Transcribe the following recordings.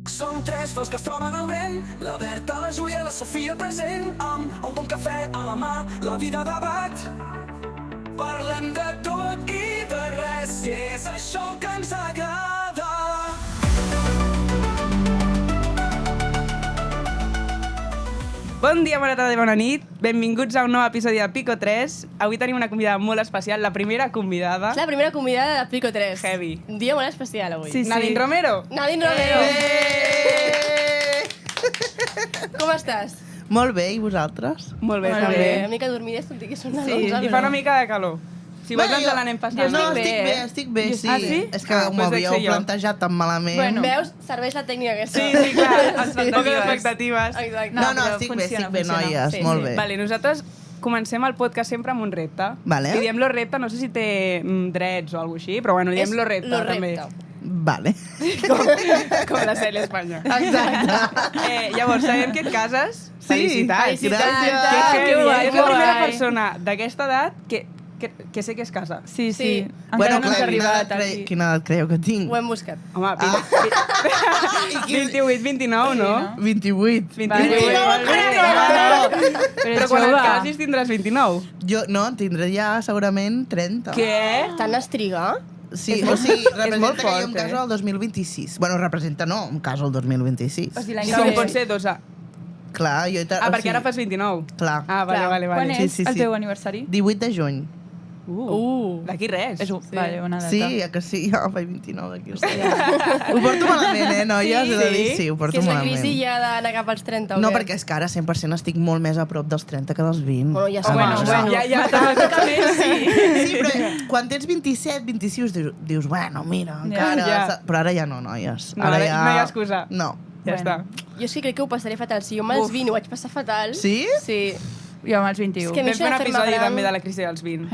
Som tres fos que es troben al vent, la Berta, la Júlia, la Sofia present, amb un bon cafè a la mà, la vida debat. Parlem de tot i de res, i és això que ens agrada. Bon dia, bona tarda i bona nit. Benvinguts a un nou episodi de Pico 3. Avui tenim una convidada molt especial, la primera convidada. És la primera convidada de Pico 3. Heavy. Un dia molt especial avui. Sí. Nadine Romero. Nadine Romero. Com estàs? Molt bé, i vosaltres? Molt bé, Molt també. Una mica dormides, tot i que són les Sí, 11. i fa una mica de calor. Si vols ens l'anem passant. No, estic bé, sí. Ah, sí? És que Ah, m'ho doncs havíeu dec ser jo. plantejat tan malament. Bueno. Veus? Serveix la tècnica aquesta. Sí, clar. Poques expectatives. Exacte. No, però estic funciona, bé, noies, Sí, molt sí. bé. Vale, nosaltres comencem el podcast sempre amb un repte. Vale. I diem lo repte, no sé si té drets o alguna així, però bueno, diem lo repte, lo també. repte. Vale. Com la Cel Espanya. Exacte. Llavors, sabem que et cases. Sí, Felicitats. gràcies. Que Que guai, és la que primera guai. persona d'aquesta edat que sé que es casa. Sí, Sí. sí. Encara Bueno, no has clar, arribat aquí. quina edat creieu que tinc? Ho hem buscat. Home, Ah. 28, 29, no? 28. 28. Però quan et casis tindràs 29. Jo, no, tindré ja segurament 30. Què? Tant es triga? Sí, o sigui, molt representa que jo em fort, caso el 2026. Bueno, representa no, em caso el 2026. O sigui, l'any Sí, que com ve. pot ser 12. Clar, jo... Ah, perquè ara fas 29. Clar. Ah, vale, Clar. vale, Quan vale. és el teu aniversari? 18 de juny. D'aquí res. És vale, una data. Sí, que sí, jo faig 29 d'aquí. Ho porto malament, noies? Sí? He de dir, sí, ho porto Que és la malament. crisi ja d'anar cap als 30 o No, què? perquè és que ara 100% estic molt més a prop dels 30 que dels 20. Bueno, ja Home, sabes. bueno. ja matemàticament sí. Sí, però quan tens 27, 26, dius, bueno, mira, Ja. encara... Ja. Però ara ja no, noies. No, Ara ara ja... no hi ha excusa. No. Ja està. Jo sí que crec que ho passaré fatal. Si jo amb els 20 ho vaig passar fatal... Sí? Sí. Jo amb els 21. És que a mi Vam fer un això de fer-me episodi gran- també de la crisi dels 20.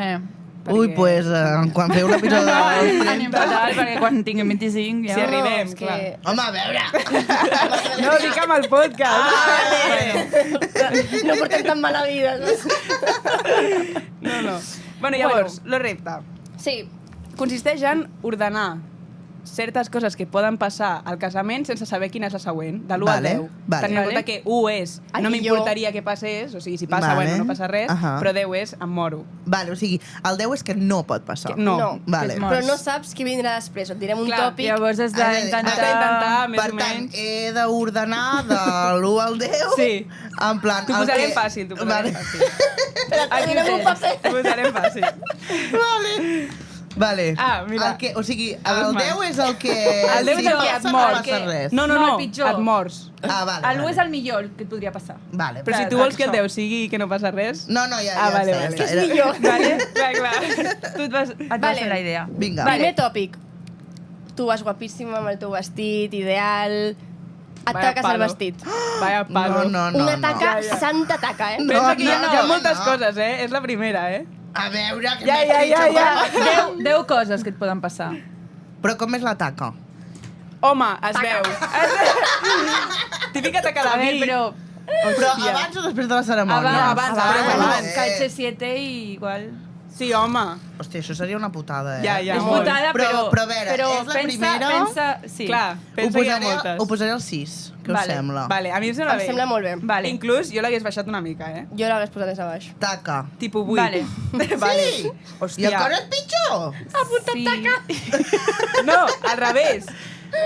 Ui, doncs, pues, quan feu un episodi dels Anem 30... fatal, perquè quan tinguem 25 ja... Si arribem, és clar. que... Home, a veure... No, dic amb el podcast. No portem tan mala vida. saps? No. Bueno, llavors, lo repte. Sí. Consisteix en ordenar certes coses que poden passar al casament sense saber quina és la següent, de l'1 Vale, al 10. vale. Tenint en compte que 1 és, El no millor. m'importaria que passés, o sigui, si passa, Vale. bueno, no passa res, Ahà. però 10 és, em moro. Vale, o sigui, el 10 és que no pot passar. No. No. Vale. És molt. Però no saps què vindrà després. Et direm un Clar, tòpic. Llavors has Has d'intentar, d'intentar... més Per o tant, menys. he d'ordenar de l'1 al 10. Sí. En plan... T'ho el posarem que- fàcil, t'ho posarem Vale. fàcil. Aquí tens un paper. T'ho posarem fàcil. Vale. Ah, mira. El que, o sigui, A dos el mans. 10 és el que... El 10 és el que et passa, no mor. passa res. No, No, el pitjor. et mors. Ah, vale. L'1 vale. és el millor que et podria passar. Vale. Però si tu vols que el 10 sigui que no passa res... No, ja Ah, vale, està, vale. ja està. És millor. Vale? Clar. Tu et vas Vale. fer la idea. Vinga. Primer tòpic. Tu vas guapíssima amb el teu vestit, ideal... Et Vaya taques el palo. vestit. Vaya palo. No. Una taca, Ja. santa taca, eh? No. Pensa que hi ha no, moltes no. coses, eh? És la primera, eh? A veure, que Ja, m'he ja. fitxat. 10 coses que et poden passar. Però com és la taca? Home, es veu. Típica taca de A veure, vi. però... Però abans o després de la cerimònia? No, abans, Bueno, abans. calce 7 i igual... Sí, home. Hòstia, això seria una putada, eh? Ja. És molt. putada, Però a veure, és la primera... Pensa... Sí. Clar, Ho pensa que hi ha posaré, moltes. ho posaré al 6, què us Vale. sembla? Vale, a mi em sembla Em bé. sembla molt bé. Vale. Inclús jo l'hagués baixat una mica, eh? Jo l'hagués posat més a baix. Taca. Tipo 8. Vale. Vale. Sí? I Hòstia. encara és pitjor? Sí. No, al revés.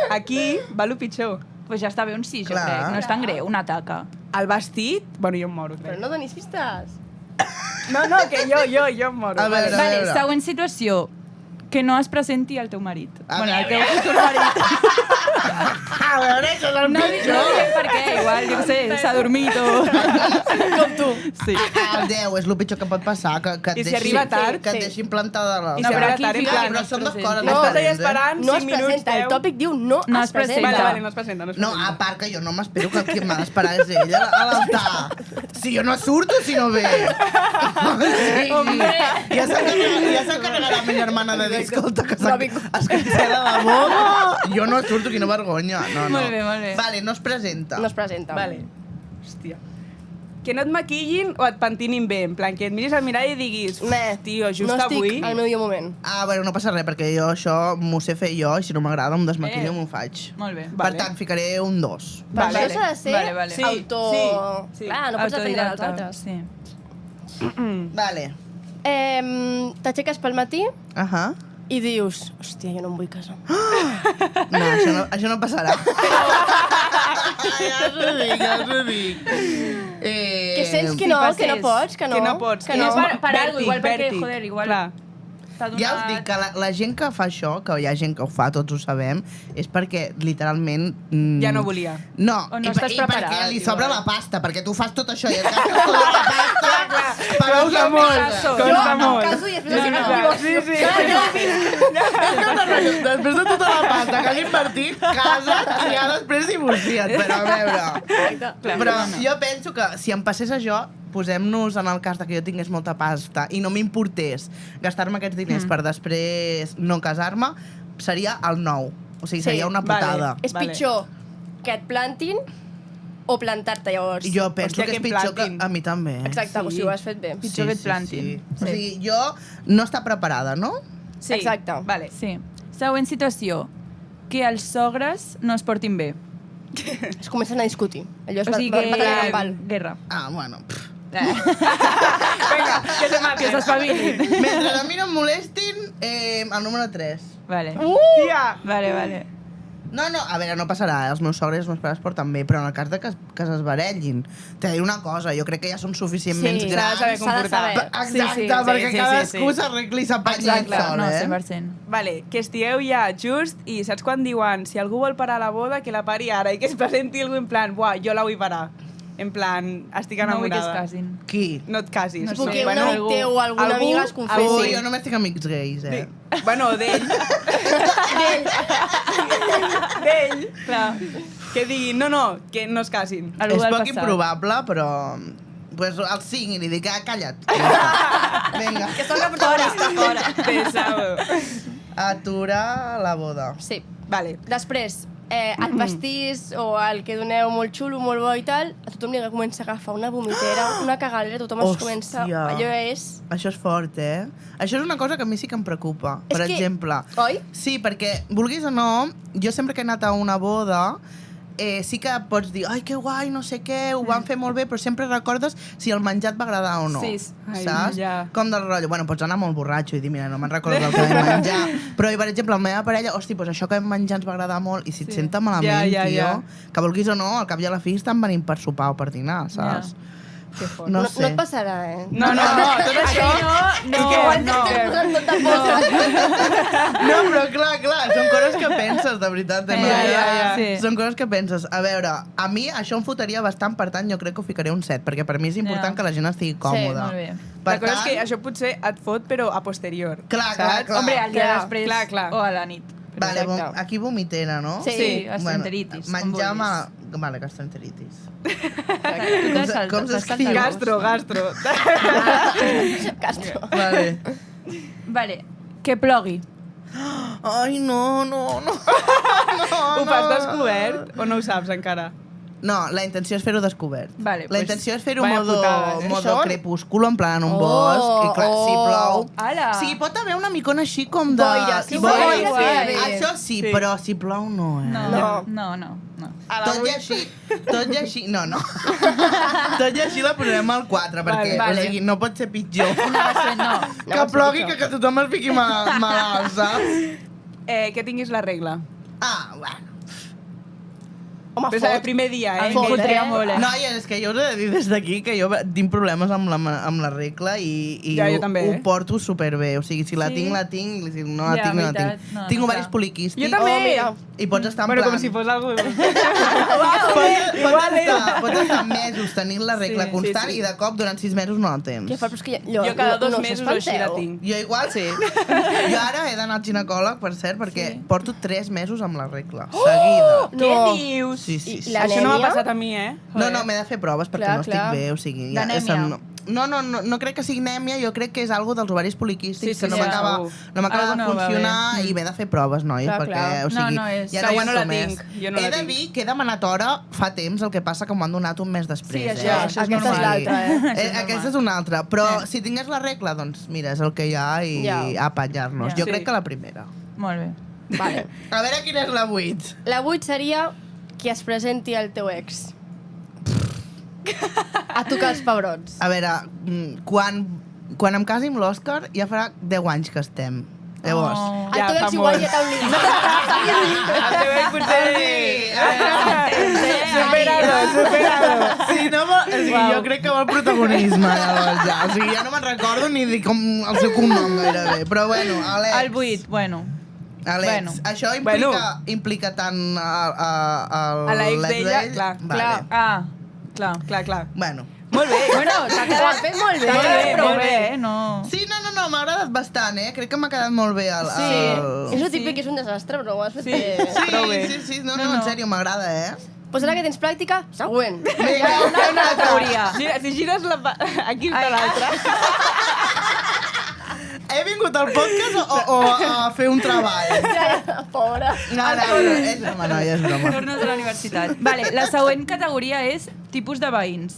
Aquí va lo pitjor. Pues ja està bé un 6, jo Clar. crec. No és tan greu, una taca. El vestit... Bueno, jo em moro, Però crec. no donis pistes. No, que jo em moro. A veure. Vale, següent situació. Que no es presenti el teu marit. A Bueno, el veure. teu futur marit. A veure, això és el No diré per què, igual, jo què sé, s'ha dormit o... Com tu. Sí. El 10 és el pitjor que pot passar, que et I si deixi, arriba tard, que et sí. deixin plantada la... I No, si però arriba aquí tard, en fica- plan... Però són dues coses No, Estàs allà diferents, esperant No 5 es minuts, presenta. 10. El tòpic diu no No es es presenta. presenta. Vale, no es presenta, no es No, presenta. a part que jo no m'espero que qui m'ha d'esperar és ella a l'altar. Si jo no surto, si no ve. Sí. Ja s'ha encarregat la meva germana de dir, escolta, que es cancela la boda. Jo no surto, quina vergonya. No. Molt bé, molt bé. Vale, no es presenta. No es presenta. Vale. Hòstia. que no et maquillin o et pentinin bé. En plan, que et miris al mirall i diguis, tio, just no estic avui... al meu millor moment. Bueno, no passa res, perquè jo això m'ho sé fer jo, i si no m'agrada em desmaquillo i m'ho faig. Molt bé. Per tant, ficaré un 2. Per això s'ha de ser Vale. Sí. Clar, no pots aprendre dels altres. Sí. Vale. T'aixeques pel matí Ahà. i dius, hòstia, jo no em vull casar. No, això no passarà. Ja t'ho dic. Que sents que no, que no pots, que no. Que no pots. Que no. Per algo, igual perquè, vèrtic. joder, igual... Clar. Ja us dic que la gent que fa això, que hi ha gent que ho fa, tots ho sabem, és perquè literalment... Ja no volia. No, O no estàs i preparada, perquè li igual. sobra la pasta, perquè tu fas tot això i et gastes tota la pasta per Costa molt, costa molt. caso i després em divorcio. Sí. Després de tota la pasta que has invertit, casa't i ja després divorcia't, però a veure... Però jo penso que si em passés això, posem-nos en el cas de que jo tingués molta pasta i no m'importés gastar-me aquests diners per després no casar-me, seria el 9. O sigui, seria una putada. És pitjor que et plantin o plantar-te llavors. Jo penso Hòstia, que és que em pitjor que plantin. a mi també. Exacte, o sigui, ho has fet bé. Pitjor que et plantin. Sí. O sigui, jo no està preparada, no? Sí. Exacte. Vale. Sí. Següent situació. Que els sogres no es portin bé. Es comencen a discutir. Allò es O sigui batalla que... campal. Guerra. Bueno. Vinga, que se mati. Que s'espavilin. Mentre a mi no em molestin, el número 3. Vale. Tia! Vale. No, a veure, no passarà, els meus sogres i els meus pares porten bé, però en el cas de que s'esbarellin, t'he de dir una cosa, jo crec que ja són suficientment Sí, grans. s'ha de saber comportar. Exacte, Sí, perquè sí, cadascú sí. s'arregli i s'apanyi Exacte. sol, No, eh? 100%. Vale, que estigueu ja just i saps quan diuen si algú vol parar la boda, que la pari ara i que es presenti algú en plan, buah, jo la vull parar. En plan, estic No vull que es enamorada. casin. Qui? No et casis. No sé. Perquè un Bueno, amic teu o alguna amiga es Ui, confessi. jo només tinc amics gais, eh? Bueno, d'ell. D'ell. Clar. Que diguin, no, que no es casin. Algú És del poc passat. improbable, però... Pues el 5 i li dic, calla't. Vinga. Que són la protagonista. Fora. Pesado. Aturar la boda. Sí. Vale. Després, el pastís o el que doneu molt xulo, molt bo i tal, a tothom li comença a agafar una vomitera, una cagalera, tothom es comença... Hòstia. Allò és... Això és fort, eh? Això és una cosa que a mi sí que em preocupa, per És que- exemple. Oi? Sí, perquè, vulguis o no, jo sempre que he anat a una boda, sí que pots dir, ai, que guai, no sé què, ho van fer molt bé, però sempre recordes si el menjar et va agradar o no. Sí. Ai, saps? ja. Com del rotllo. Bueno, pots anar molt borratxo i dir, mira, no me'n recordo del que vam menjar. Però, per exemple, la meva parella, hosti, doncs això que vam menjar ens va agradar molt, i si et senta malament, Ja, tio, que vulguis o no, al cap i a la fi estan venint per sopar o per dinar, saps? Que fort. No No sé. et passarà, eh? No, tot això... No, Igual t'estem posant tot de posa. No, però clar, són coses que penses, de veritat. Ja. Sí. Són coses que penses. A veure, a mi això em fotria bastant, per tant, jo crec que ho ficaré un 7, perquè per mi és important Ja. que la gent estigui còmoda. molt bé. La cosa és que això potser et fot, però a posterior. Clar, saps? Hombre, al dia Clar, després clar. o a la nit. Vale, Exacte. aquí vomitera, no? Sí. Sí, gastroenteritis. Menjar com mal... vulguis. Vale, gastroenteritis. Tu t'has saltat, Com t'has s'escriu? saltat. Gastro. Castro. Vale. Vale, que plogui. Ai, no. Ho fas descobert o no ho saps encara? No, la intenció és fer-ho descobert. Vale, la pues, intenció és fer-ho vaya modo, putada, eh? modo Això? crepúsculo, en plan en un bosc, i clar, si plou... Ala. Sí, pot haver una micona així com de... Boira, sí, boira, boira, sí. sí. Això sí, Sí. però si plou no, eh? No. Tot i així, no. Tot i així la posarem al 4, perquè Vale. o sigui, no pot ser pitjor. No. Que plogui, que tothom es fiqui malalt, saps? Que tinguis la regla. Bueno. Home, Però és el primer dia, A eh? mi em fotria molt, eh? Noies, és que jo us he de dir des d'aquí que jo tinc problemes amb la regla i Ja, jo també, ho eh? porto superbé. O sigui, si la Sí? tinc, la tinc, i si no la Ja, tinc, no la veritat. tinc. No, Tinc no, ovaris clar. poliquístics. Jo també! Oh, mira. I pots estar en Bueno, plan... com si fos algú... Pots estar mesos tenint la regla Sí, constant sí. i de cop durant 6 mesos no la tens. Que fort, però és que Jo cada 2 no mesos o així la s'espanteu. tinc. Jo igual, sí. Jo ara he d'anar al ginecòleg, per cert, perquè porto 3 mesos amb la regla, seguida. Què No. dius? Sí. I la- Això no m'ha L'anèmia? passat a mi, eh? No, m'he de fer proves perquè Clar, no estic clar. bé, o sigui... D'anèmia. no crec que sigui anèmia, jo crec que és algo dels ovaris poliquístics, que no m'acaba de no, funcionar i m'he de fer proves, nois, Clar, perquè, clar. o sigui, No és. ja Clar, no jo no la aguanto més. tinc, jo no la He de tinc. dir que he demanat hora fa temps, el que passa que m'ho han donat un mes després. Sí, això és Aquesta és normal. l'altra, Aquesta és una altra, però si tingués la regla, doncs mira, és el que hi ha i Ja. apanyar-nos. Ja. Jo Sí. crec que la primera. Molt bé. Vale. A veure quina és la 8. La 8 seria que es presenti el teu ex. A tocar els pebrots. A veure, quan em casi amb l'Òscar ja farà 10 anys que estem. Llavors... Oh. El Ja, teu fa ex igual molt. ja t'ha oblidat. El teu ex potser... Superado. Sí, no, o sigui, jo crec que vol protagonisme, llavors, ja. O sigui, ja no me'n recordo ni dir com el seu cognom gairebé. Però bueno, Àlex... El 8, bueno. Àlex, Bueno. això implica tant A l'ex d'ella, clar. Vale. Clar. Clar. Bueno. Molt bé. Bueno, t'ha Ho quedat has fet molt bé. t'ha quedat prou molt bé, bé. no? Sí, no, m'ha agradat bastant, Crec que m'ha quedat molt bé el... És el típic que és un desastre, però ho has fet bé. prou bé. Sí, no, en sèrio, m'agrada, Pues ara que tens pràctica, següent. Vinga, Una categoria. Si gires la... Aquí està l'altra. He vingut al podcast o a fer un treball? Pobra. No, és broma, noia, és broma. Tornes a la universitat. Vale, la següent categoria és tipus de veïns.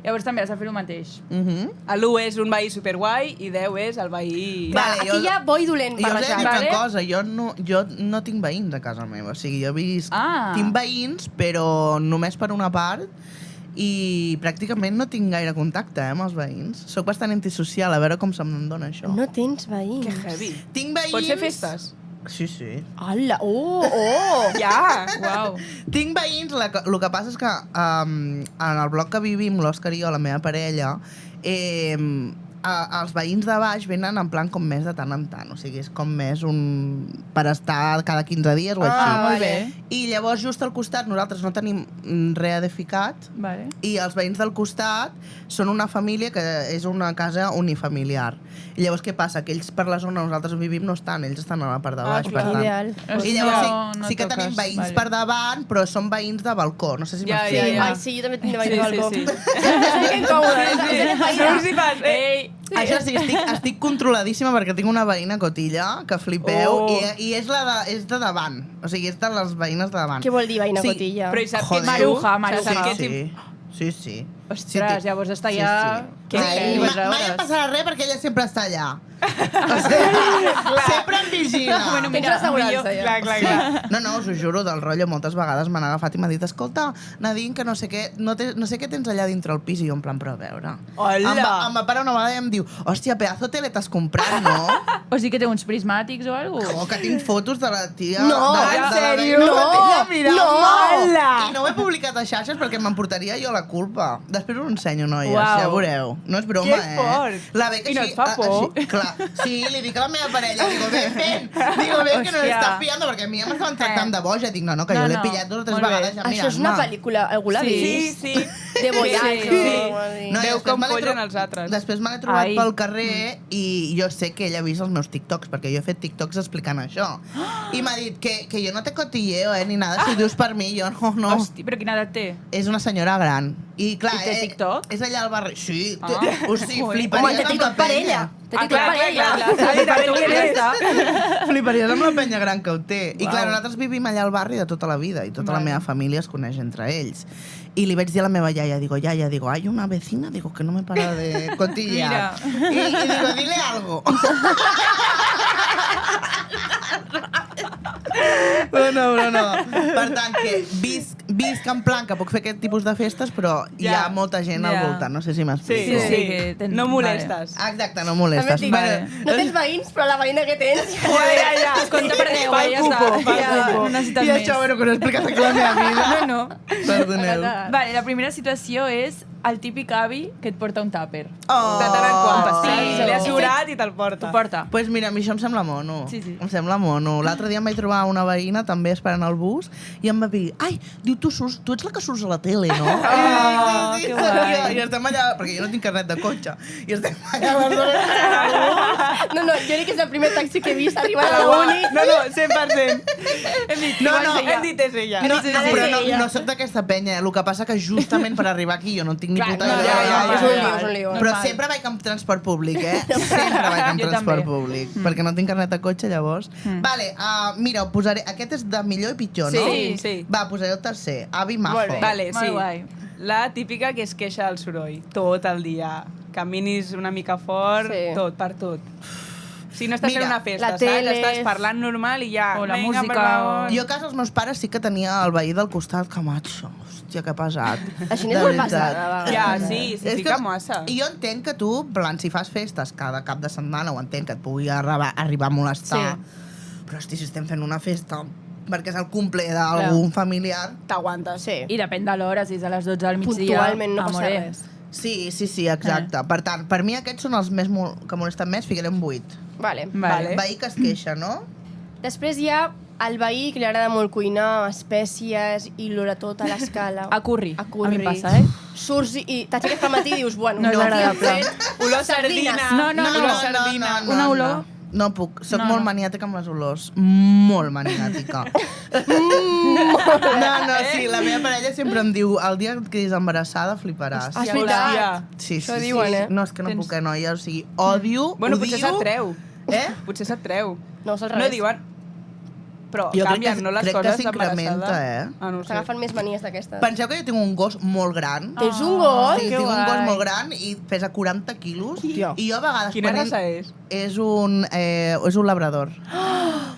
Llavors també has de fer el mateix. L'1 és un veí superguai i 10 és el veí... Vale, Aquí hi ha bo i dolent Jo us he de barrejat. dir Vale. una cosa, jo no tinc veïns a casa meva, o sigui, jo visc... Ah. Tinc veïns, però només per una part, i pràcticament no tinc gaire contacte amb els veïns. Soc bastant antisocial, a veure com se'm dona això. No tens veïns. Que heavy. Tinc veïns... Pots fer festes? Sí. Hola, oh! Ja! Uau. Tinc veïns, el que passa és que en el bloc que vivim, l'Òscar i jo, la meva parella, els veïns de baix venen en plan com més de tant en tant, o sigui, és com més per estar cada 15 dies o així. Molt bé. I llavors just al costat nosaltres no tenim res edificat Vale. i els veïns del costat són una família que és una casa unifamiliar. I llavors què passa? Que ells per la zona on nosaltres vivim no estan, ells estan a la part de baix. clar. per tant. Ideal. I llavors No sí que toques, tenim veïns vale. per davant, però són veïns de balcó. No sé si Ja, m'explico. ja. Ai, sí, jo també tinc veïns al balcó. Sí. Que incòmode. Surts i fas... Ei! Això sí, estic controladíssima perquè tinc una veïna cotilla que flipeu Oh. i és de davant. O sigui, és de les veïnes de davant. Què vol dir veïna Sí, cotilla? Però i saps Joder. que ets tu? Maruja. Saps que ets Sí. Ostres, llavors està ja... Sí. Què Mai dius, em hores? passarà res perquè ella sempre està allà. O sigui, sempre em vigila. Bueno, Tens l'assegurança, ja. Clar. No, us ho juro, del rotllo, moltes vegades m'han agafat i m'ha dit, escolta, Nadine, que no sé què tens allà dintre el pis, i jo en plan, però a veure. Hola. Em va parar una vegada i em diu, hòstia, pedazo tele t'has comprat, no? O sigui que té uns prismàtics o alguna cosa? Oh, que tinc fotos de la tia... No, de en la sèrio? veïna Matilla No, mirant-me. no. Hola. I no ho he publicat a xarxes perquè m'emportaria jo la culpa. Després us ho ensenyo, noies, Uau. ja veureu. No és broma, Que fort. La Beca I no així- et fa por? Així, clar, sí, li dic a la meva parella, digo, ven, que no Hòstia. estàs pillando, perquè a mi ja m'estaven tractant de boja. Dic, no, que jo l'he pillat 2 o 3 Molt bé. vegades ja Això és una pel·lícula. Algú l'ha vist? Sí. De Boyato. Sí. No, i Veu després com me l'he follen els altres. Després me l'he trobat Ai. pel carrer i jo sé que ella ha vist els meus TikToks, perquè jo he fet TikToks explicant això. I m'ha dit que jo no te cotilleo, ni nada, si ho dius per mi, jo no. Hosti, però quina edat té? És una senyora gran. I clar, I té TikTok? És allà al barri. Sí, Ah. o sigui, Joder. fliparies Home, té amb la TikTok per penya. ella. Té TikTok clar, per ella. Fliparies amb la penya gran que ho té. I Uau. clar, nosaltres vivim allà al barri de tota la vida i tota la meva família es coneix entre ells. I li vaig dir a la meva iaia, digo, hay una vecina, digo, que no me para de cotillear. I digo, dile algo. Però no. Per tant, que visc en plan que puc fer aquest tipus de festes, però hi ha Ja. molta gent al Ja. voltant, no sé si m'explico. Sí. que tens- No molestes. Exacte, no molestes. També et dic, Vale. no tens veïns, però la veïna que tens... Ja. Es compta per 10, Fa el ja cupo, està. fa el Ja, cupo. no necessites I més. això, bueno, que no he explicat aquí la meva vida. No. Perdoneu. Vale, la primera situació és el típic avi que et porta un tàper. Oh. De tant en quant. Un pastís, L'he o- assegurat i te'l porta. T'ho porta. Pues mira, a mi això em sembla mono. Sí. Em sembla mono. L'altre dia em vaig trobar una veïna també esperant el bus i em va dir, ai, diu, tu ets la que surts a la tele, no? Ah, sí, que seria. guai. I estem allà, perquè jo no tinc carnet de cotxe, i estem allà a les hores. No, jo dic que és el primer taxi que he vist arribar a la uni. No, 100%. Hem dit, No, hem dit és ella. No, és ella. però no soc d'aquesta penya. El que passa que justament per arribar aquí jo no tinc tinc ni Clar, puta no, idea. És un lío. Però Normal. sempre vaig amb transport públic, Sempre vaig amb Jo transport també. públic. Perquè no tinc carnet de cotxe, llavors. Vale, mira, ho posaré... Aquest és de millor i pitjor, no? Sí. Va, posaré el tercer. Avi Mafo. Molt bé. Vale, Molt sí. guai. La típica que es queixa del soroll, tot el dia. Caminis una mica fort, Sí. tot, per tot. Si no estàs Mira, fent una festa, la saps? tele- Estàs parlant normal i ja... O la vinga, música, per favor. Jo a casa els meus pares sí que tenia el veí del costat, que macho. Hòstia, que pesat. Així De n'és molt veritat. passada, a Ja, vegades. sí, És fica que massa. Jo entenc que tu, en plan, si fas festes cada cap de setmana, ho entenc, que et pugui arribar a molestar. Però, hosti, si estem fent una festa perquè és el cumple d'algun familiar... T'aguantes. Sí. I depèn de l'hora, si és a les 12 del migdia. Puntualment no passa amore. res. Sí, exacte. Per tant, per mi aquests són els més que molesten més, ficarem 8. Vale. Vale. Veí que es queixa, no? Després hi ha el veí que li agrada molt cuinar, espècies i l'olor a tot a l'escala. A curri. A curri. A mi em passa, Surts i t'aixeques pel matí i dius, bueno, No és aquí hem agradable. fet Olor a sardines. sardina. No, olor a sardina. Una olor. No puc, soc No, molt no. maniàtica amb les olors. Molt maniàtica. No, sí, la meva parella sempre em diu el dia que quedis embarassada fliparàs. Ah, és veritat. Hòstia. Sí, Això diuen, eh? No, és que no Tens- puc, noia. O sigui, odio, Bueno, odio... potser se't treu. Potser se't treu. No, és al No revés. diuen... Però Jo crec canvien, que- no les crec que coses s'incrementa, d'embarassada. Ah, no ho sé. T'agafen més manies d'aquestes. Penseu que jo tinc un gos molt gran. Tens un gos? Sí, que tinc un gos guai. molt gran i pesa 40 quilos. Hòstia. I jo a vegades... Quina quan raça és? És un labrador.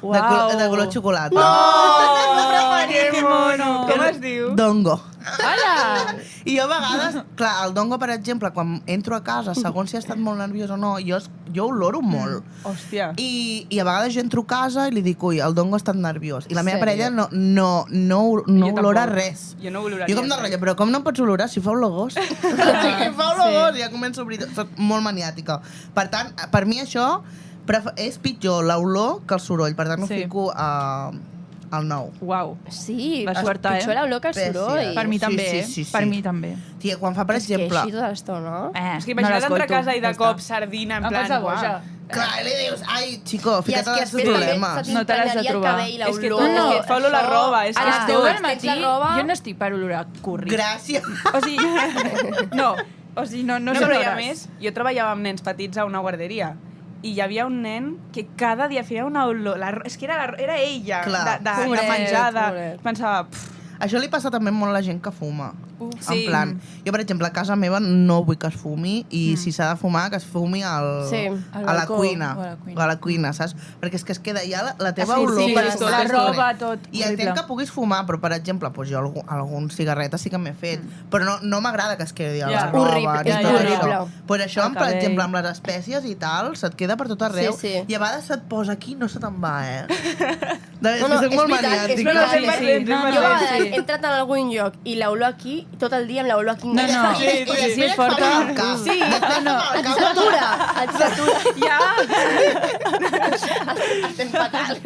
Uau. De color xocolata. Oh, que mono! Com es diu? Dongo. Hola! I jo a vegades, clar, el Dongo, per exemple, quan entro a casa, segons si ha estat molt nerviós o no, jo oloro molt. Hòstia. I a vegades jo entro a casa i li dic, ui, el Dongo ha estat nerviós. I la meva Sèrio? parella no Jo olora tampoc. res. Jo no oloraria Jo com de res. rotllo, però com no pots olorar si fa olor gos? O sigui, fa olor gos, ja començo a obrir... Soc molt maniàtica. Per tant, per mi això és pitjor l'olor que el soroll. Per tant, ho Sí. fico al 9. Uau. Sí, Va suertar, pitjor l'olor que el Pèssia. soroll. Per mi Sí, també, sí, eh? sí, sí. Per mi també. Tia, quan fa, per És que exemple... així tota l'estona. És que imagina't entrar a casa i de ja cop està. sardina, en Em plan... passa boja. uah. Clar, i li dius, ai, xico, I és fica't que als després també problemes. se No te l'has de t'impregnaria el trobar. cabell, És que l'olor... tot, és que et fa olor la això- roba, és A que les Ah, 10 del tens matí la roba- jo no estic per olorar curri. Gràcies. O sigui, no. O sigui, no No, són però i a hores. més, jo treballava amb nens petits a una guarderia i hi havia un nen que cada dia feia una olor... És que era ella, Clar. de Pobret, menjada. pobret. Pensava... Això li passa també molt a la gent que fuma. Sí. En plan, jo, per exemple, a casa meva no vull que es fumi i si s'ha de fumar, que es fumi Sí, al a la balcó cuina. o a la cuina. O a la cuina, saps? Perquè és que es queda ja la teva Sí, olor sí, per sí, estar la estona. roba, tot, I horrible. entenc que puguis fumar, però, per exemple, doncs jo algun cigarreta sí que m'he fet. Però no m'agrada que es quedi a la Ja. roba. Horrible, ni és tot horrible. això. Però això, El per cabell. exemple, amb les espècies i tal, se't queda per tot arreu. Sí, sí. I a vegades se't posa aquí i no se te'n va, eh? És No, que soc és molt veritat, és maniàtica. veritat, Sí, sí, no, Jo a no, vegades sí. he entrat en algun lloc i l'olor aquí, i tot el dia amb l'olor aquí. No, no. I després Sí, és et fa forta. mal al cap. Sí, Després no. fa mal al Et cap. satura, et satura. Ja! Estem fatal.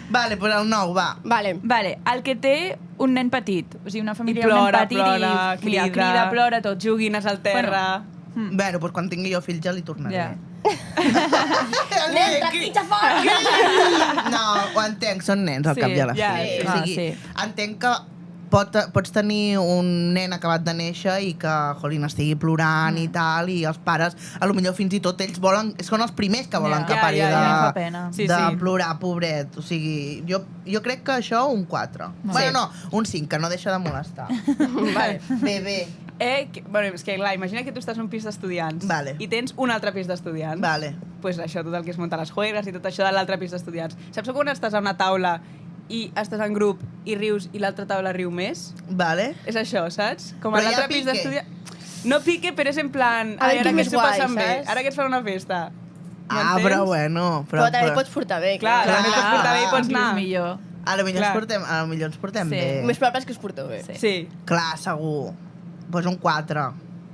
Vale, pues el 9, va. Vale. Vale, el que té un nen petit, o sigui, una I família amb un plora, nen petit plora, i crida, plora, tot. Joguines al terra... Bueno, pues quan tingui jo fills ja li tornaré. Ja. Nen, trepitja fora! No, ho entenc, són nens al Sí, cap i a la ja, fi. sí. O sigui, Sí. entenc que pots tenir un nen acabat de néixer i que, jolín, estigui plorant i tal, i els pares, a lo millor fins i tot ells volen, són els primers que volen Ja. que Ja, pari ja, de, ja, fa pena. Sí, de sí. plorar, pobret. O sigui, jo crec que això un 4. Bueno, no, un 5, que no deixa de molestar. Vale. Bebé. Bueno, és que clar, imagina que tu estàs en un pis d'estudiants Vale. i tens un altre pis d'estudiants. Vale. Pues això, tot el que es munta les juegues i tot això de l'altre pis d'estudiants. Saps quan estàs a una taula i estàs en grup i rius i l'altra taula riu més? Vale. És això, saps? Com Però a hi ha l'altre pis pique. d'estudiants... No pique, però és en plan... A veure Ai, ara qui que més s'ho guai, passen bé, saps? ara que et fan una festa. Ah, però bueno. Però també pots portar bé. Clar, Clar. també pots portar bé i pots Inclús anar. millor. A lo millor Clar. ens portem Sí. bé. Més probable és que us porteu bé. Sí. Sí, Clar, segur. Pues un 4.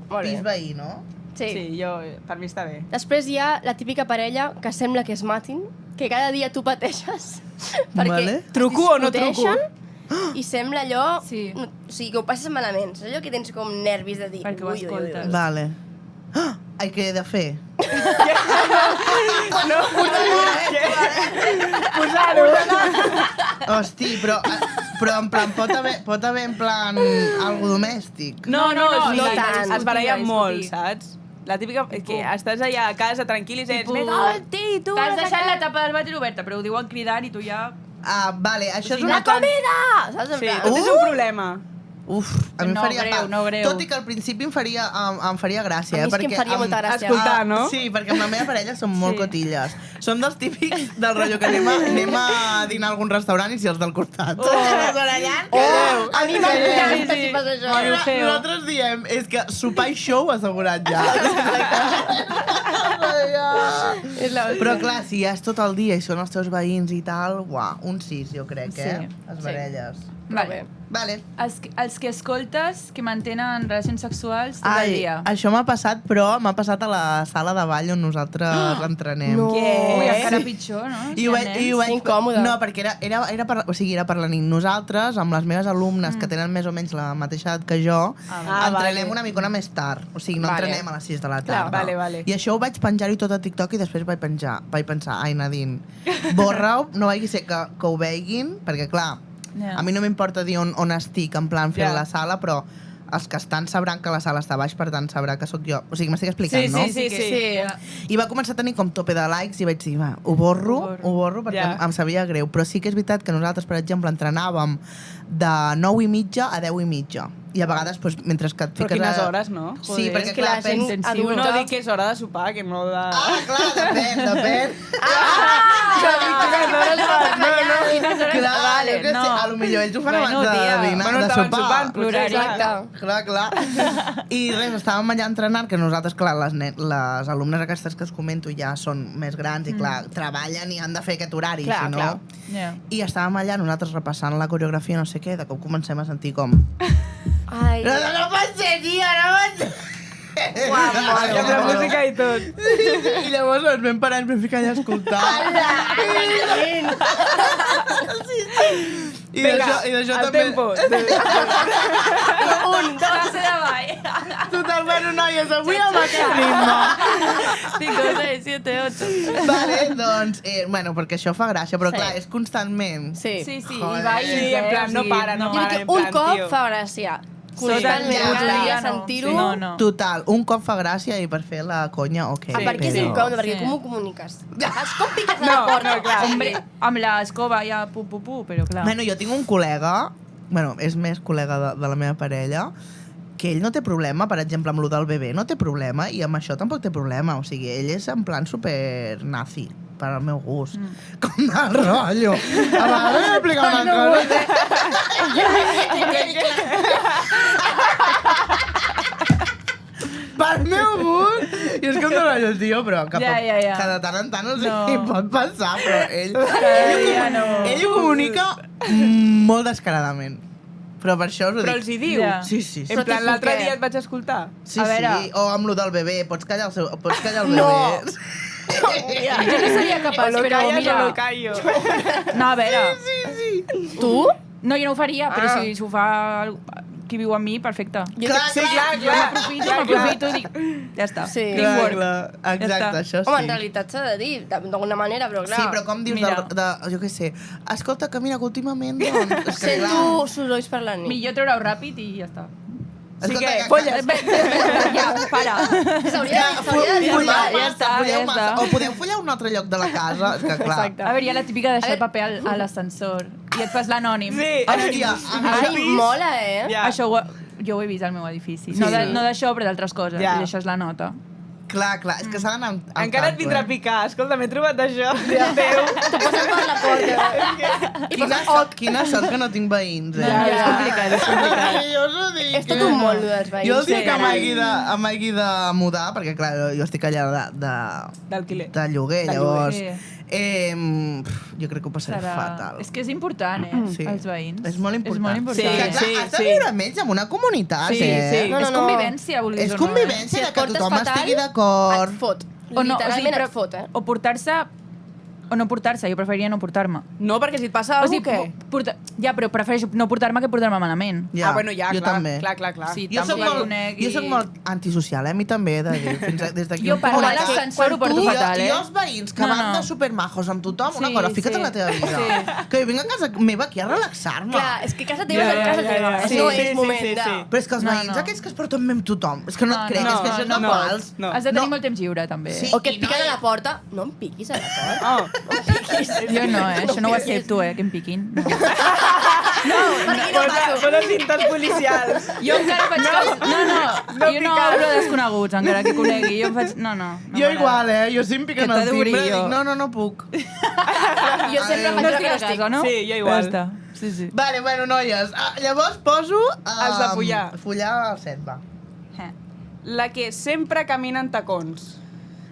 Molt bé. Pis veí, no? Sí. sí, jo, per mi està bé. Després hi ha la típica parella que sembla que es matin, que cada dia tu pateixes perquè Vale. es Truco o no truco? discuteixen i sembla allò... Sí. O sigui, que ho passes malament. És allò que tens com nervis de dir... Perquè ho ui, ui, ui, ui. escoltes. Vale. Ah, ai, què he de fer? Posar-ho! Hosti, però Però en plan, pot haver en plan algo domèstic. No, no sí, tant. es barallen Discutir. molt, saps? La típica que estàs allà a casa tranquil i sents... tu... T'has deixat la tapa del vàter oberta, però ho diuen cridant i tu ja... Ah, vale, això és La una cosa... comida! Saps? En Sí, plan, tot és un problema. Uf, a mi em No faria... greu, no greu. Tot i que al principi em faria gràcia, A mi és que em faria molta gràcia. Escoltar, no? Sí, perquè amb la meva parella són molt Sí. cotilles. Són dels típics del rotllo que anem a dinar a algun restaurant i si els del costat. A mi m'encanta sí. si fas això. Ai, feo. Nosaltres diem, és que sopar i show assegurat ja. És la Però clar, si ja és tot el dia i són els teus veïns i tal, uah, un 6 jo crec, Sí. Les barelles. Vale. Vale. Els que escoltes que mantenen relacions sexuals tot el dia. Això m'ha passat, però m'ha passat a la sala de ball on nosaltres entrenem. No. Ui, encara Sí. pitjor, no? I ho vaig, Que incòmode. No, perquè era per la nit. Nosaltres, amb les meves alumnes, que tenen més o menys la mateixa edat que jo, entrenem vale. una micona més tard. O sigui, no Vale. entrenem a les 6 de la Clar, tarda. vale. I això ho vaig penjar-hi tot a TikTok i després vaig pensar, ai, Nadine, borra-ho, no vagi ser que ho veguin, perquè, clar, Ja. a mi no m'importa dir on estic, en plan fent Ja. la sala, però els que estan sabran que la sala està baix, per tant sabrà que sóc jo. O sigui, m'estic explicant, Sí, no? sí. Sí. I va començar a tenir com tope de likes i vaig dir, va, ho borro perquè Ja. em sabia greu. Però sí que és veritat que nosaltres, per exemple, entrenàvem de 9:30 a 10:30. I a vegades, doncs, mentre que et Però fiques... quines hores, no? Sí, Joder. perquè És que la gent intensiu. adulta... No, dic que és hora de sopar, que no de... Ah, clar, depèn. Clar, Vale, jo què sé, no. a lo millor ells ho fan Bueno, abans de tia. dinar, Bueno, de estaven sopar. sopant, potser, L'horari. clar. Clar. I res, estàvem allà entrenant, que nosaltres, clar, les alumnes aquestes que us comento ja són més grans i, clar, treballen i han de fer aquest horari, Clar, si no... clar. Ja. I estàvem allà nosaltres repassant la coreografia, no sé què, de cop comencem a sentir com... Ai, No pot ser, tia, no pot ser! Amb la música i tot. I llavors ens vam parar, ens vam ficar allà a escoltar. I d'això el també... tempo. Classe de ball. Total, bueno, noies, avui amb aquest ritme. 5, 6, 7, 8. Vale, doncs, bueno, perquè això fa gràcia, però Sí. clar, és constantment. sí. Sí, sí, Joder. i ball. Sí, en plan, no para, no Jo para. dic en que un plan, cop tio. fa gràcia. Totalment, Constantment, cada dia no. sentir-ho... No, no. Total, un cop fa gràcia i per fer la conya, ok. Perquè és però- incòmode, perquè Sí. com ho comuniques? Saps com piques a No, la porta? no, clar. Hombre, amb l'escova ja pu, però clar. Bueno, jo tinc un col·lega, bueno, és més col·lega de la meva parella, que ell no té problema, per exemple, amb lo del bebè, no té problema, i amb això tampoc té problema. O sigui, ell és en plan super nazi, per al meu gust. Com de rotllo. A vegades m'he explicat una cosa. Per meu gust. I és com de rotllo, tio, però que Ja. cada tant en tant no sé No. què pot passar, però ell Ja no. ell ho comunica molt descaradament. Però per això us ho Però dic. els hi diu. Ja. Sí, sí, sí. En plan, l'altre què? dia et vaig escoltar. Sí, A veure. sí. O amb lo del bebè. Pots callar el bebè. No. Jo no seria capaç, O lo però callas mira... o lo callo. No, a veure... Tu? No, jo no ho faria, però Ah. si ho fa qui viu amb mi, perfecte. Clar, Sí, clar, Jo clar. m'aprofito i dic... Ja està. Sí. Clar, clar. Exacte, Ja està. això sí. Home, en realitat s'ha de dir, d'alguna manera, però clar... Sí, però com dius Mira. jo què sé, escolta, que mira, que últimament, doncs... És que, Sento sorolls per la nit. Millor treure-ho ràpid i ja està. Sí escolta, que, que- folles. Ja, para. S'hauria de dir, Folleu ja massa, està, folleu ja massa. està. O podeu follar a un altre lloc de la casa, és que clar. Exacte. A veure, hi ha la típica de deixar A el paper a l'ascensor i et fas l'anònim. Sí. Hòstia, Ai, mola, eh? Ja. Això jo ho he vist al meu edifici. Sí. No d'això, però d'altres coses. Ja. I això és la nota. clar, és que s'ha d'anar amb Encara et tanto, vindrà a picar. Escolta, m'he trobat això. Ja teu. T'ho posen per la porta. Quina sort que no tinc veïns, eh? Ja, ja. És complicat, és complicat. Ai, jo us ho dic. És tot un món, dels veïns. Jo el dia Sí, que carai. m'hagi de mudar, perquè clar, jo estic allà D'alquiler. de lloguer, De llavors... lloguer. Jo crec que ho passaré fatal. És que és important, Sí. els veïns. És molt important. És molt important. Sí, Que, clar, sí, has de sí. viure amb ells en una comunitat, Sí, eh? sí. No, no, És no. convivència, vulguis És o no. convivència Si de et que portes tothom fatal, estigui d'acord. Et fot. O no, Literalment però- et fot, eh? O portar-se O no portar-se, jo preferiria no portar-me. No, perquè si et passa alguna cosa, què? Ja, però prefereixo no portar-me que portar-me malament. Ah, bueno, ja, jo clar, també. clar. Sí, Jo soc tampoc molt, conec i- jo soc molt antisocial, a mi també, he de dir. Des d'aquí Jo un per punt. anar a l'ascensor ho porto fatal, Jo els veïns que No, van no. de supermajos amb tothom, una Sí, cosa, fica't sí. en la teva vida. Sí. Que jo vinc a casa meva aquí a relaxar-me. Clar, és que casa teva és casa teva. Sí, No sí, és sí, moment sí, de... sí. Però és que els No, veïns, no. aquells que es porten bé amb tothom, és que no et crec, és que això és de no, fals. no. Has de tenir No. molt temps lliure, també. Sí. O que et I piquen no hi- a la porta. No em piquis a la porta. Oh, Jo no, això no ho accepto, que em piquin. No. Per aquí no passo. posa cintes policials. Jo encara faig cas... No, jo no picar. obro a desconeguts, encara que conegui. Jo em faig... No. Jo igual, jo si em piquen Que t'ha el timbre, d'obrir jo. dic, no puc. Jo sempre No faig estic a que casa, no? Sí, jo igual. Ja està. Sí. Vale, bueno, noies, llavors poso... Els de follar. Follar al set, va. La que sempre camina en tacons.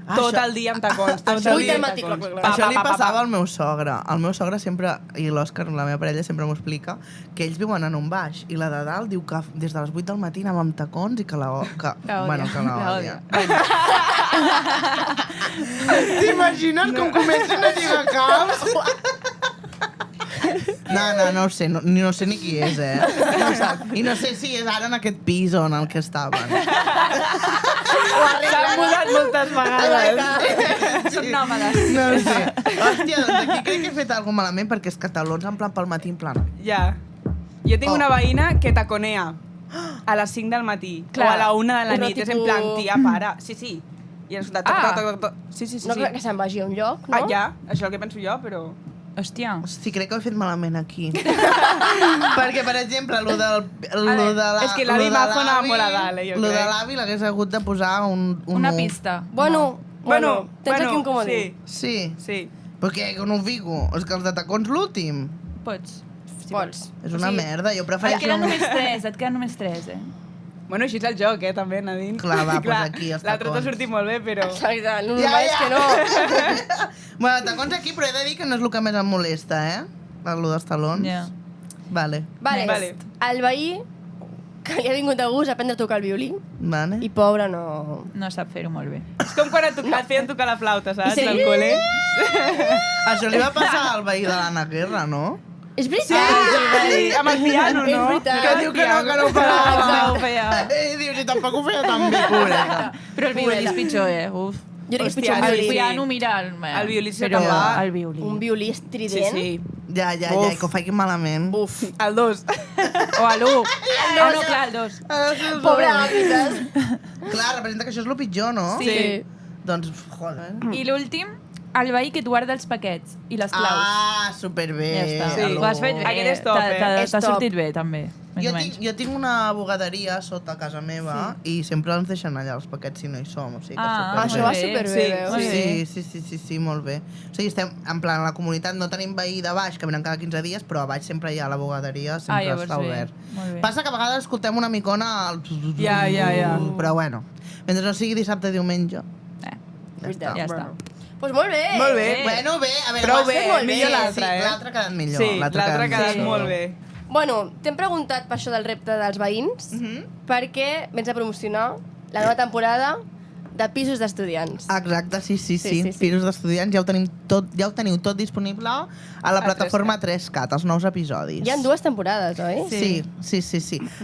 Ah, Tot això- el dia amb tacons. Tot això el li- dia amb Matí, tacons. clar, clar. Pa, Això pa, li pa, pa, passava pa. al meu sogre. El meu sogre sempre, i l'Òscar, la meva parella, sempre m'ho explica, que ells viuen en un baix i la de dalt diu que des de les 8 del matí anava amb tacons i que la odia. bueno, que la La odia. odia. T'imagines com comencen a lligar caps? No ho sé, no sé ni qui és, No ho sap. I no sé si és ara en aquest pis o en el que estaven. S'han mudat moltes vegades. Són nòmades. No ho sé. Hòstia, doncs aquí crec que he fet alguna malament perquè els catalans en plan pel matí, en plan... Ja. Jo tinc Oh. una veïna que taconea a les 5 del matí Clar. o a la 1 de la Però nit. És en tipus- plan, tia, para. Sí. I ens toc. Sí. No crec que se'n vagi a un lloc, no? Ah, ja, això és el que penso jo, però... Hòstia. Hosti, crec que ho he fet malament aquí. Perquè, per exemple, lo de la... és que l'avi Mazo anava molt a dalt, jo Lo de crec. l'avi l'hagués hagut de posar un Una u. pista. Bueno, tens aquí un comodí. Sí, Sí. perquè que no ho fico. És que els de tacons l'últim. Pots. Pots. És una merda, jo Et prefereixo... queden només 3, Bueno, així és el joc, també, Nadine. Clar, va, pues aquí els L'altre t'ha tacons. sortit molt bé, però... Exacte, el normal és que no. Bueno, tacons aquí, però he de dir que no és el que més em molesta, Lo dels talons. Ja. Vale. Vale. El veí que li ha vingut de gust aprendre a tocar el violí Vale. i pobre no... No sap fer-ho molt bé. És com quan et feien tocar la flauta, saps? Sí? Al col·le. Això li va passar al veí de l'Anna Guerra, no? És veritat! Sí, amb el piano, És no? veritat. Que diu que no ho parava. No ho feia. Diu, si tampoc ho feia tan bé, pobreta. Però el violí és pitjor, Uf. Jo crec que és Hòstia, pitjor un El violí. piano, mira... El violí se però te'n va. el violí. Un violí Sí, estrident. sí. Ja, i que ho faci malament. Uf. El 2. O a l'1. Ah, no, clar, el 2. Pobre avi, saps? Clar, representa que això és el pitjor, no? Sí. Doncs, joder. I l'últim, el veí que et guarda els paquets i les claus. Ah, superbé. Ja està. Sí. Ho has fet bé. Aquest és top, És T'ha top. sortit bé, també. Més o menys. Jo tinc una bugaderia sota casa meva i sempre ens deixen allà els paquets si no hi som. O sigui que Ah, Això superbé. va bé. superbé, Sí, veus? molt bé. Sí, molt bé. O sigui, estem, en plan, a la comunitat no tenim veí de baix, que venen cada 15 dies, però a baix sempre hi ha la bugaderia, sempre llavors està bé. obert. Molt bé. Passa que a vegades escoltem una micona... Al... Ja. Però bueno, mentre no sigui dissabte diumenge, Veritat. Ja està. Doncs molt bé. Molt bé. Bueno, bé, a veure, Prou ho has bé, fet molt millor bé. l'altre, Sí, eh? l'altre ha quedat millor. Sí, l'altre ha quedat millor. molt bé. Bueno, t'hem preguntat per això del repte dels veïns, perquè vens a promocionar la nova temporada de Pisos d'Estudiants. Exacte, sí. Sí. Pisos d'estudiants, ja ho teniu tot disponible a la plataforma 3CAT, els nous episodis. Hi ha 2 temporades, oi? Sí.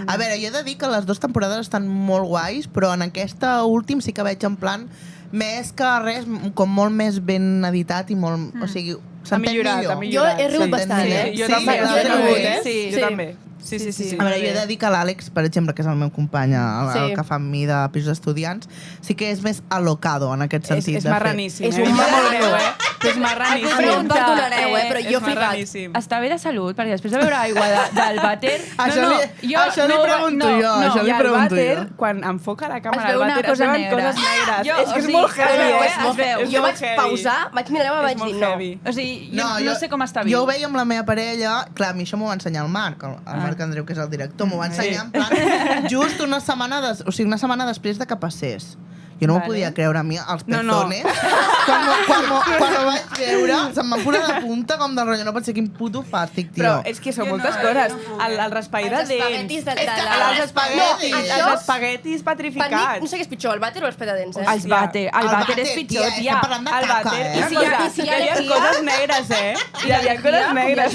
A veure, jo he de dir que les 2 temporades estan molt guais, però en aquesta últim sí que veig en plan més que res, com molt més ben editat i molt... O sigui, s'entén millorat, millor. ha millorat. Jo he rigut S'entén bastant, millor. eh? Jo Sí, també, jo jo també. també. Sí, Sí. jo també. Sí. A veure, jo he de dir que l'Àlex, per exemple, que és el meu company, el que fa amb mi de Pisos d'Estudiants, sí que és més alocado en aquest sentit. És de fer. marraníssim. És eh? un Em sap molt marrano. greu, És marraníssim. Em perdonareu, però jo he És flipat. marraníssim. Està bé de salut, perquè després de beure aigua del vàter... Això li pregunto jo, això I li el pregunto vàter, jo. quan enfoca la Es càmera veu al una vàter, es cosa veuen negra. coses negres. Jo, És que o és sigui, molt heavy, es veu. És Jo molt vaig heavy. pausar, vaig mirar l'aigua i És vaig dir molt no. heavy. O sigui, jo no sé com està Jo viu. ho veia amb la meva parella, clar, a mi això m'ho va ensenyar el Marc, el Marc Andreu, que és el director, m'ho va ensenyar en plan just una setmana després de que passés. Jo no m'ho Vale. podia creure a mi, els No, no. pezones. Quan ho vaig veure, se'm van posar de punta com del rotllo. No pot ser quin puto fàstic, tio. Però és que són moltes coses. El raspall de Els espaguetis dents. de la... Els espaguetis, No, els espaguetis Per mi, petrificats. no sé què és pitjor, el vàter o els petadents, eh? El vàter és pitjor, tia. Estem parlant de El caca, vàter, eh? si hi havia coses negres, eh? Hi havia coses negres.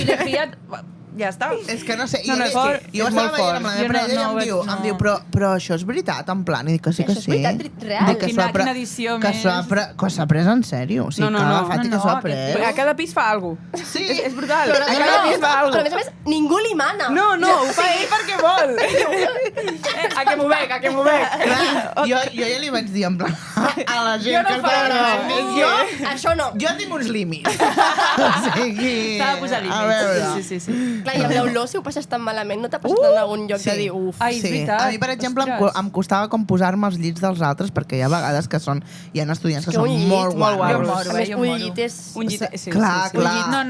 Ja està. És que no sé, No, no, és que jo és estava molt veient fort. amb la Jo meva parella i no, em diu, però això és veritat, en plan, i dic que sí que Això és sí. veritat, real. Dic que Quina- s'ho ha pre- quina edició que més? s'ho ha pres en sèrio, o sigui, No, no, que ha no. agafat i que No, s'ho ha no, pres. A cada pis fa alguna cosa. Sí. És brutal. Però, A cada pis fa però a alguna més a més, ningú li mana. No, ho fa ell perquè vol. A que m'ho veig, a que m'ho veig. Clar, jo ja li vaig dir en plan a la gent Jo no que faig estava res. gravant. Jo, això no. Jo tinc uns límits. O sigui... S'ha de posar límits. A veure. Sí. Clar, i amb l'olor, si ho passes tan malament, no t'ha passat en algun lloc de dir, uf. Ai, és veritat. A mi, per exemple, em costava com posar-me els llits dels altres, perquè hi ha vegades que hi ha estudiants que que són un llit, molt molt guarros. guarros. moro, A més, jo un moro. llit és... Un llit, sí, Clar, sí. clar.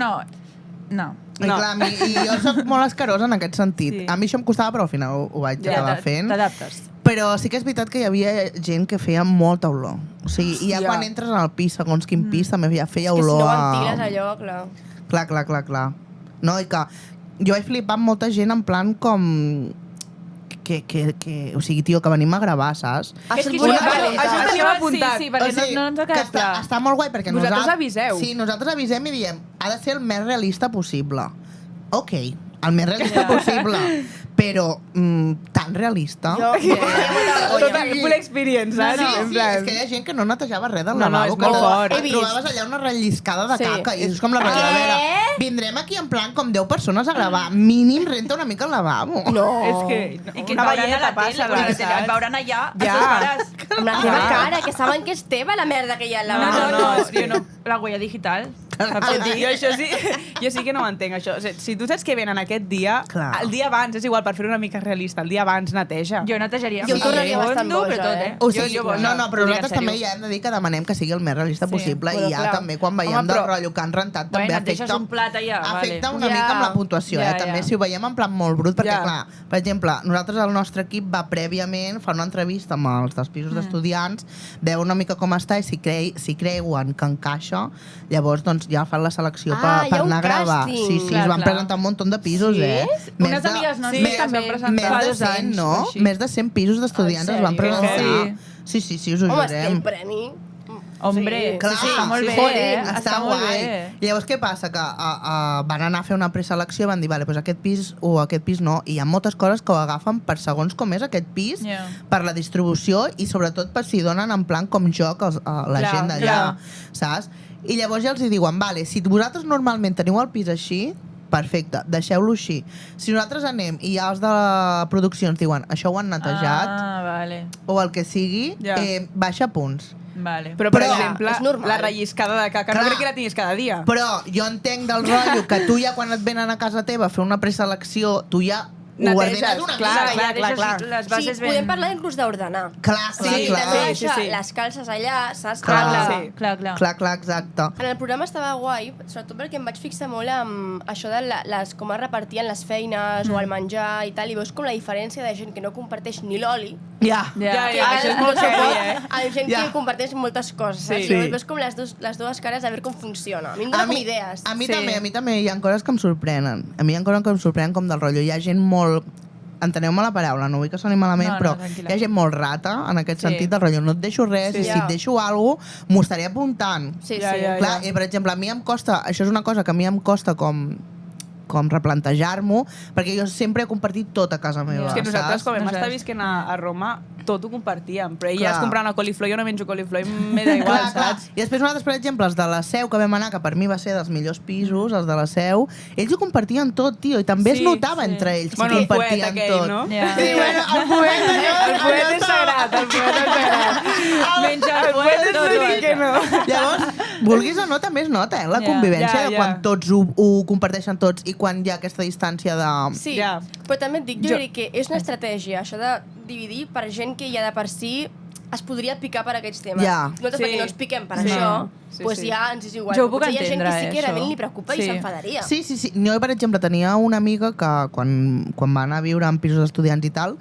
No. I, clar, i jo soc molt escarosa en aquest sentit. Sí. A mi això em costava, però al final ho vaig acabar fent. T'adaptes. Però sí que és veritat que hi havia gent que feia molta olor. O sigui, i ja Hòstia. quan entres al pis, segons quin pis, també ja feia Que si olor no a... ventiles allò, clar. Clar. No, i que jo vaig flipar amb molta gent en plan com... o sigui, tio, que venim a gravar, saps? Ah, És que això- vale, això ho tenim apuntat. Sí, perquè no ens ha que quedat clar. està molt guai perquè Vosaltres nosaltres... aviseu. Sí, nosaltres avisem i diem ha de ser el més realista possible. Ok, el més realista possible. Però tan realista... Jo, Tota full experience, saps? Sí, En sí, plan- és que hi ha gent que no netejava res del No, no, lavabo. és molt que fort. He vist. Trobaves allà una relliscada de Sí. caca i és com la ratlla. A veure, vindrem aquí en plan com 10 persones a gravar. Mínim renta una mica el lavabo. No. És que I que et una veuran a veieta la passa, tele, perquè et saps? veuran allà, Ja. ja. Pares. Amb la teva cara, que saben que és teva la merda que hi ha al lavabo. No, és que no. La huella digital. Jo això sí, jo sí que no ho entenc, això. O sigui, si tu saps que venen aquest dia, Clar. el dia abans, és igual, per fer una mica realista, el dia abans neteja. Jo netejaria. Jo amb tornaria fondo, bastant però boja, tot, eh? O sigui, jo boja. no, però T'ho dic en nosaltres també sèrio. ja hem de dir que demanem que sigui el més realista Sí. possible Bueno, i ja clar. també quan veiem Home, del però- rotllo que han rentat també Bueno, et deixes afecta, un plat allà, afecta vale. una Ja. mica amb la puntuació, Ja, també ja. si ho veiem en plan molt brut, perquè Ja. clar, per exemple, nosaltres el nostre equip va prèviament fa una entrevista amb els dels pisos d'estudiants, veu una mica com està i si creuen que encaixa, llavors doncs ja fan la selecció Ah, hi ha per un anar a gravar. càsting. Sí, Clar, es van clar. presentar un munt de pisos, Sí? Unes amigues nostres també es van més fa de 2 100, anys. no? així. Més de 100 pisos d'estudiants En es van sèrio? presentar. Sí, us ho Home, és que jurem. el premi... Hombre, Sí. Clar, sí, està molt bé, joder, està molt guai. bé. Llavors, què passa? Que van anar a fer una preselecció i van dir, vale, doncs aquest pis o aquest pis no. I hi ha moltes coses que ho agafen per segons com és aquest pis, Ja. per la distribució i sobretot per si donen en plan com joc a la Clar, gent d'allà, clar. saps? I llavors ja els hi diuen, vale, si vosaltres normalment teniu el pis així, perfecte, deixeu-lo així. Si nosaltres anem i ja els de la producció ens diuen això ho han netejat, Ah, vale. o el que sigui, Ja. baixa punts. Vale. Però, per Però exemple, és normal. la relliscada de caca, no Clar. crec que la tinguis cada dia. Però jo entenc del rotllo que tu ja quan et venen a casa teva a fer una preselecció, tu ja ho Neteges, ordenes una clar, mica. ja deixes clar. les Sí, bases ben... podem parlar inclús d'ordenar. Clar, Sí, clar. també sí, això, sí. les calces allà, saps? Clar. Clar. Sí. Clar. Exacte. En el programa estava guai, sobretot perquè em vaig fixar molt en això de com es repartien les feines o el menjar i tal, i veus com la diferència de gent que no comparteix ni l'oli, Ja. Ja, que ja, a això és vegades molt no heavy, suport, eh? amb gent Ja. que comparteix moltes coses, saps? Sí. I llavors veus com les dues cares a veure com funciona. A mi em dona com idees. A mi Sí. també, hi ha coses que em sorprenen. A mi hi ha coses que em sorprenen com del rotllo. Hi ha gent molt... Enteneu-me la paraula, no vull que soni malament, No, no, però tranquil·la. hi ha gent molt rata en aquest Sí. sentit del rotllo. No et deixo res, Sí. i si et deixo alguna cosa, m'ho estaré apuntant. Sí, Ja, sí. ja, Clar, i per exemple, a mi em costa, això és una cosa que a mi em costa com replantejar-m'ho, perquè jo sempre he compartit tot a casa meva, És que nosaltres, saps? com vam Nosaltres. estar visquent a Roma, tot ho compartíem. Però ella Clar. es comprava una coliflor, jo no menjo coliflor, i m'he d'igual, saps? I després nosaltres, per exemple, els de la Seu, que vam anar, que per mi va ser dels millors pisos, els de la Seu, ells ho compartien tot, tio, i també es Sí, notava sí. entre ells Bueno, que el poet compartien aquell, tot. no? Ja. Sí, bueno, el poet, El poet és sagrat, el poet és sagrat. Menja El poet és l'únic que no. Llavors, vulguis o no, també es nota, la Ja, convivència ja, de ja. quan tots ho comparteixen tots i quan hi ha aquesta distància de... Sí, Ja. però també et dic, jo crec que és una estratègia, això de dividir per gent que ja de per si es podria picar per aquests temes. Ja. Nosaltres Sí. perquè no ens piquem per Sí. això, Pues ja ens és igual. Jo ho puc Potser hi ha gent que entendre, sí que això. realment li preocupa i Sí. s'enfadaria. Sí. Jo, per exemple, tenia una amiga que quan va anar a viure en pisos d'estudiants i tal,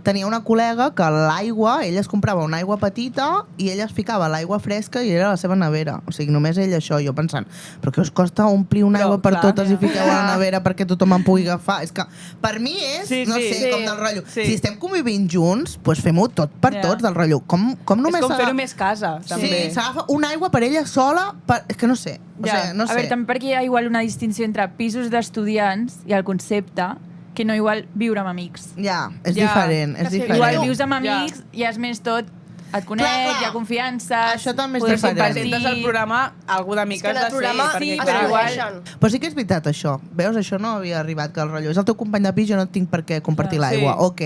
tenia una col·lega que l'aigua, ella es comprava una aigua petita i ella es ficava l'aigua fresca i era la seva nevera. O sigui, només ella això, jo pensant, però què us costa omplir una Però, aigua per clar, totes i fiqueu a la nevera perquè tothom en pugui agafar? És que per mi és, Sí, no sí. sé, Sí. com del rotllo. Sí. Si estem convivint junts, doncs fem-ho tot per Ja. tots, del rotllo. Com només És com s'ha- fer-ho més casa, també. Sí, s'agafa una aigua per ella sola, és que no sé. O Ja. sigui, no sé. A veure, també perquè hi ha igual una distinció entre pisos d'estudiants i el concepte, que no igual viure amb amics. Ja, és Ja. diferent, és És que diferent. Igual Però- vius amb amics i és més tot, et conec, clar. hi ha confiança... Això també és poder diferent. compartir. Presentes al programa, algú d'amics És que en has el de ser. programa perquè, es clar, coneixen. Però sí que és veritat, això. Veus, això no havia arribat, que el rotllo és el teu company de pis, jo no tinc per què compartir Clar, l'aigua. sí. Ok,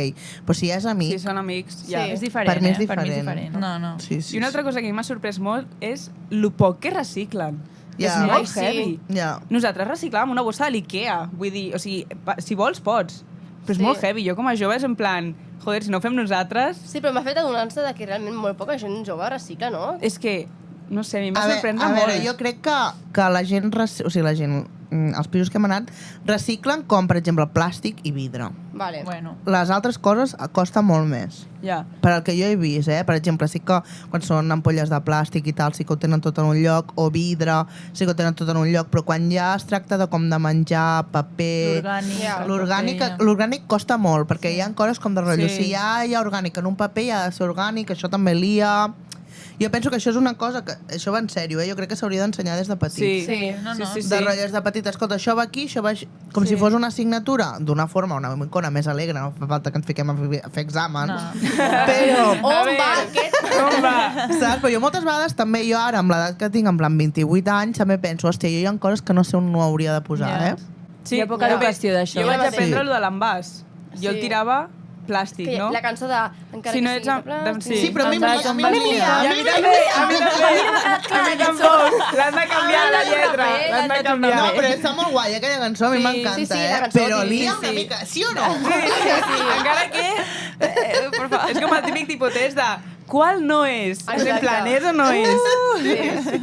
però si és amic... Si són amics, ja. Sí. És diferent, Per mi és Per mi és diferent. diferent. No. Sí, sí, I una altra cosa que a mi m'ha sorprès molt és lo poc que reciclen. Ja. És molt Ai, sí. heavy. Ja. Nosaltres reciclàvem una bossa de l'Ikea. Vull dir, o sigui, si vols, pots. Però és Sí. molt heavy. Jo com a jove és en plan, joder, si no ho fem nosaltres... Sí, però m'ha fet adonar-se de que realment molt poca gent jove recicla, no? És que, no sé, a mi A m'ha sorprès a molt. veure, jo crec que la gent, o sigui, la gent, els pisos que hem anat, reciclen com, per exemple, plàstic i vidre. Vale. Bueno, Les altres coses costa molt més. Ja. Per al que jo he vist, per exemple, sí que quan són ampolles de plàstic i tal, sí que ho tenen tot en un lloc, o vidre, sí que ho tenen tot en un lloc, però quan ja es tracta de com de menjar, paper... l'orgànic... Ja. el paper, L'orgànic costa molt, perquè hi ha coses com de rotllo. Sí. Si hi ha orgànic en un paper, hi ha de ser orgànic, això també lia... Jo penso que això és una cosa que... Això va en sèrio, jo crec que s'hauria d'ensenyar des de petit. Sí. Sí, no. De rotllos de petit, escolta, això va aquí, això va així, com si fos una assignatura, d'una forma una micona més alegre, no fa falta que ens fiquem a fer exàmens, No. però... On va aquest? Com va? Saps? Però jo moltes vegades també, jo ara, amb l'edat que tinc, en plan 28 anys, també penso, hòstia, jo hi ha coses que no sé on no hauria de posar, Ja. Sí, Hi ha poca ja. educació d'això. Jo vaig Sí. aprendre lo de l'envàs. Jo el Sí. tirava plàstic, Que no? la cançó de... Encara Si no que ets sigui amb- de plàstic. Sí, però a mi Envàs, a mi envàs, m'ho envàs. I a mi també, a mi també. A mi tampoc. L'han de canviar la lletra. L'han de canviar. No, però està molt guai, aquella cançó, a mi Sí, m'encanta, sí, la cançó, Però sí, lia sí, una sí. mica, sí o no? Sí, encara que... por favor. És com el típic tipotest de qual no és? És en Exacte. plan, és o no és?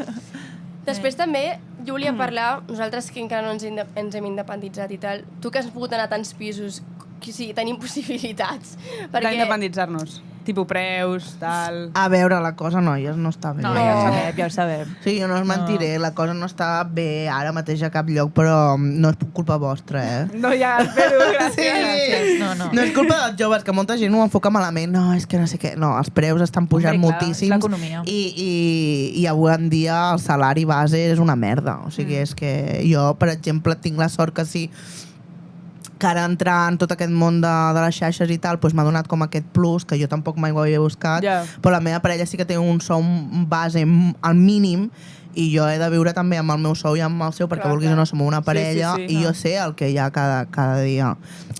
Després també, jo volia parlar, nosaltres que encara no ens hem independitzat i tal, tu que has pogut anar a tants pisos, que sí, tenim possibilitats. D'independitzar-nos. Tipo preus, tal... A veure, la cosa, noies, no està bé. No, ja ho sabem. Sí, jo no us mentiré, la cosa no està bé ara mateix a cap lloc, però no és culpa vostra, No, ja, espero, gràcies. gràcies. No. No és culpa dels joves, que molta gent ho enfoca malament. No, és que no sé què. No, els preus estan pujant Hombre, clar, moltíssims. és l'economia. I avui en dia el salari base és una merda. O sigui, és que jo, per exemple, tinc la sort que sí que ara entrar en tot aquest món de les xarxes i tal, doncs m'ha donat com aquest plus, que jo tampoc mai ho havia buscat, Ja. però la meva parella sí que té un sou base al mínim, i jo he de viure també amb el meu sou i amb el seu, perquè Clar, vulguis clar. o no som una parella, sí, i jo sé el que hi ha cada dia.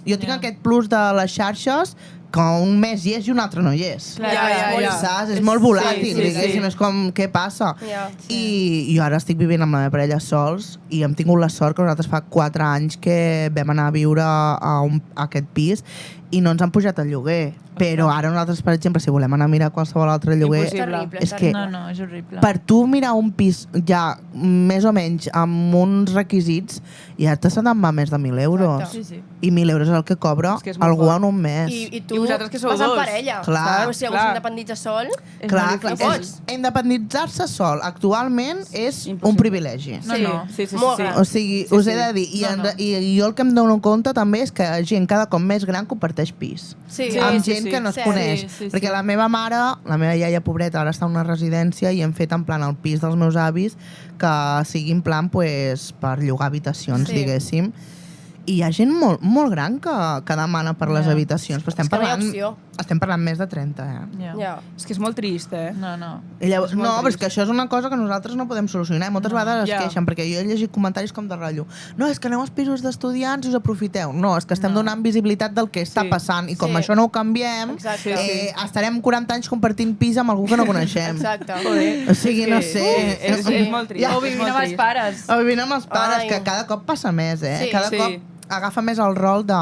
Jo tinc Ja. aquest plus de les xarxes, que un mes hi és i un altre no hi és. Clar, Ja. Saps? És molt volàtil, sí, sí. diguéssim, és com, què passa? Ja. I jo ara estic vivint amb la meva parella sols i hem tingut la sort que nosaltres fa 4 anys que vam anar a viure a aquest pis i no ens han pujat el lloguer. Però ara nosaltres, per exemple, si volem anar a mirar qualsevol altre lloguer, És terrible, és que No, és horrible. per tu mirar un pis ja més o menys amb uns requisits ja se'n va més de 1.000 euros. Exacte. Sí. I 1.000 euros és el que cobra És que és molt algú fort. en un mes. I tu I vosaltres que sou vas en dos. parella. Clar, Però si algú clar. s'independitza sol... És Clar, molt clar, difícil. independitzar-se sol actualment és un Impossible. privilegi. No. Sí, sí, sí. Molt sí. gran. O sigui, Sí, us sí. he de dir, No. i jo el que em dono compte també és que gent cada cop més gran comparteix pis. Sí, Sí, Amb sí, gent sí. que no es Sí, coneix. sí, sí, Perquè sí. la meva mare, la meva iaia pobreta, ara està a una residència i hem fet en plan el pis dels meus avis que sigui en plan pues, per llogar habitacions, Sí. diguéssim. I hi ha gent molt gran que demana per les Ja. habitacions, però És que no hi ha opció. estem parlant més de 30, Ja. Ja. És que és molt trist, eh? No. I llavors, És molt no, però és trist. que això és una cosa que nosaltres no podem solucionar. Moltes vegades es Ja. queixen, perquè jo he llegit comentaris com de rotllo. No, és que aneu als pisos d'estudiants i us aprofiteu. No, és que estem donant visibilitat del que està Sí. passant i com Sí. això no ho canviem, Exacte. estarem 40 anys compartint pis amb algú que no coneixem. Exacte. Joder. O sigui, no És sé. que És molt trist. Ja. O vivint amb els pares. O vivint amb els pares, Ai. que cada cop passa més, Sí. Cada Sí. cop agafa més el rol de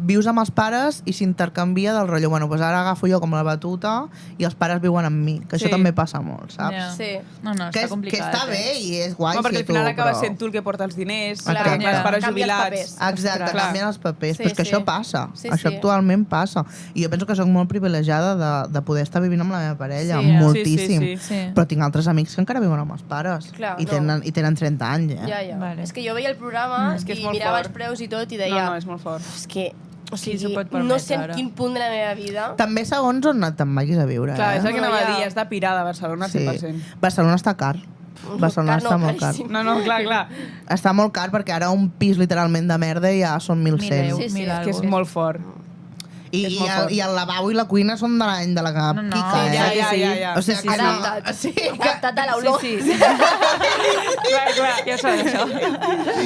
vius amb els pares i s'intercanvia del rotllo. Bueno, doncs ara agafo jo com la batuta i els pares viuen amb mi, que això també passa molt, saps? Ja. Sí. No, Que, està complicat. que està bé i és guai No, perquè ser al final tu, acaba però... sent tu el que porta els diners, Clar, els clar. pares Canvia els jubilats. papers. Exacte, Clar. canvien els papers, Sí, però és que sí. això passa. Sí, Això sí. actualment passa. I jo penso que sóc molt privilegiada de poder estar vivint amb la meva parella, Sí, moltíssim. sí, sí. Però tinc altres amics que encara viuen amb els pares. Clar, I, tenen, I tenen 30 anys, Ja, ja. Vale. És que jo veia el programa És que és i molt mirava fort. els preus i tot i No, deia... no, és molt fort. És que, o Qui sigui, s'ho pot no permetre, sé en ara? quin punt de la meva vida... També segons on te'n vagis a viure. Clar, és el que No, anava a ja. dir, has de pirar de Barcelona 100%. Barcelona està car. Barcelona Car no, està molt car. caríssim. No, no, clar, clar. Està molt car perquè ara un pis literalment de merda ja són 1.100. Sí, sí, És que és molt fort. I, és i, molt fort. I el lavabo i la cuina són de l'any de la No, no. Quica, Sí, eh? ja. O sigui, Sí, que sí. Adaptat. Sí, Adaptat a l'olor. Sí, sí. Clar, clar. Ja ho sabeu, això.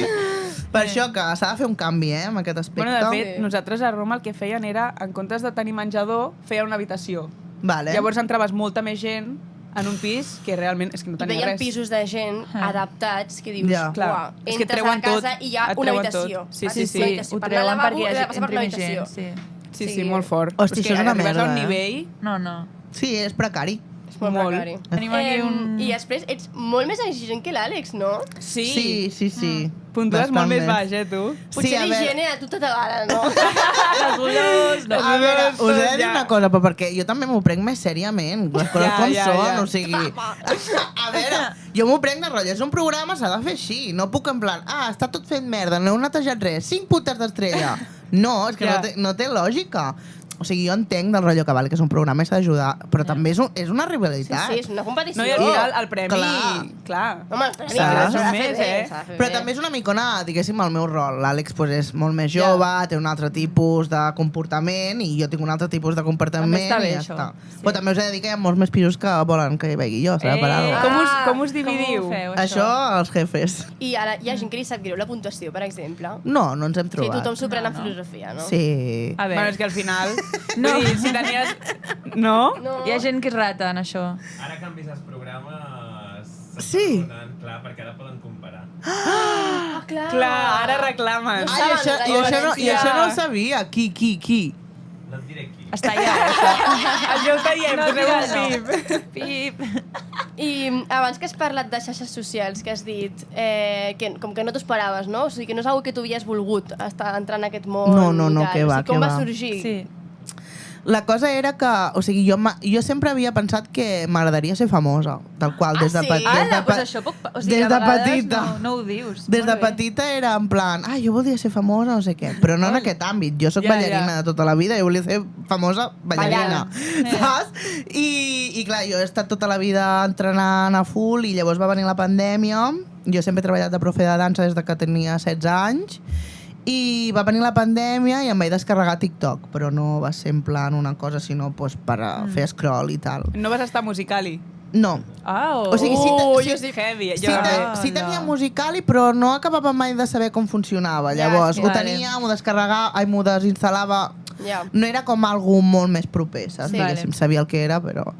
per això que s'ha de fer un canvi, en aquest aspecte. Bueno, de fet, Sí. nosaltres a Roma el que feien era, en comptes de tenir menjador, feien una habitació. Vale. Llavors entraves molta més gent en un pis que realment és que no I tenia veiem res. pisos de gent adaptats que dius, Ja. Clar, uah, és que entres a treuen la casa tot, i hi ha et una treuen habitació. tot. Sí, Has sí, vist sí. una habitació. Ho Per treuen al lavabo perquè hi has de hagi passar per entri més l'habitació. gent. Sí. Sí, molt fort. Hosti, És això que és una arribes a un merda, eh? nivell... No, no. Sí, és precari. És molt Molt. precari. Tenim aquí un... I després ets molt més exigent que l'Àlex, no? Sí. Sí. Puntues molt Bastant més baix, tu? Potser a veure- l'higiene a tu t'agrada, no? Les olors, no. A veure, us he de dir Ja. una cosa, però perquè jo també m'ho prenc més sèriament, les coses com són, ja. o sigui... A veure, jo m'ho prenc de rotllo, és un programa, s'ha de fer així, no puc en plan, està tot fet merda, no heu netejat res, 5 puntes d'estrella. No, és que Ja. no té lògica. O sigui, jo entenc del rotllo que vale, que és un programa i s'ha d'ajudar, però també és una Sí, rivalitat. sí, és una competició. No, i al final el premi... Clar. Home, el premi Saps? s'ha de fer Més, bé, s'ha de fer Però bé. també és una micona, diguéssim, el meu rol. L'Àlex pues, és molt més jove, té un altre tipus de comportament i jo tinc un altre tipus de comportament També està bé, i ja això. està. Sí. Però també us he de dir que hi ha molts més pisos que volen que hi vegi jo, s'ha de parar. Com us dividiu? Com ho feu, Això, els jefes. I ara hi ha gent que li sap greu la puntuació, per exemple. No, no ens hem Sí, trobat. tothom s'ho pren en No. filosofia, no? Sí. A Bueno, veure, és que al final... No. Vull dir, si tenies... No? No. hi ha gent que és rata en això. Ara que han vist els programes... Sí. Clar, perquè ara poden comparar. Ah, clar. Clar, ara reclamen. No Ai, això, saben i, la això no, I diferència. això no ho sabia. Qui? No et diré qui. Està allà, això. Això ho tallem, No, poseu un digues-ho. pip. Pip. I abans que has parlat de xarxes socials, que has dit que com que no t'ho esperaves, no? O sigui, que no és una que tu havies volgut entrar en aquest món. No, i tal. que va, O sigui, com que va va. sorgir? Sí. La cosa era que, o sigui, jo sempre havia pensat que m'agradaria ser famosa, tal qual, des de, sí? des de, Ala, doncs això puc... O sigui, des a de vegades petita. No ho dius. Des de Molt bé. petita era en plan, jo volia ser famosa, no sé què, però no en aquest àmbit. Jo sóc Ja, ballarina ja. de tota la vida i volia ser famosa ballarina, Ballant. saps? I clar, jo he estat tota la vida entrenant a full i llavors va venir la pandèmia. Jo sempre he treballat de profe de dansa des de que tenia 16 anys i va venir la pandèmia i em vaig descarregar TikTok, però no va ser en plan una cosa, sinó pues, per fer scroll i tal. No vas estar a Musicali. No. Au. O sigui, Jo sí, heavy. Sí, Jo, sí tenia Musicali, però no acabava mai de saber com funcionava. Ja, Llavors, sí, ho vale. tenia, m'ho descarregava, m'ho desinstal·lava. Ja. No era com algú molt més proper, saps? Sí. Diguéssim, sabia el que era, però...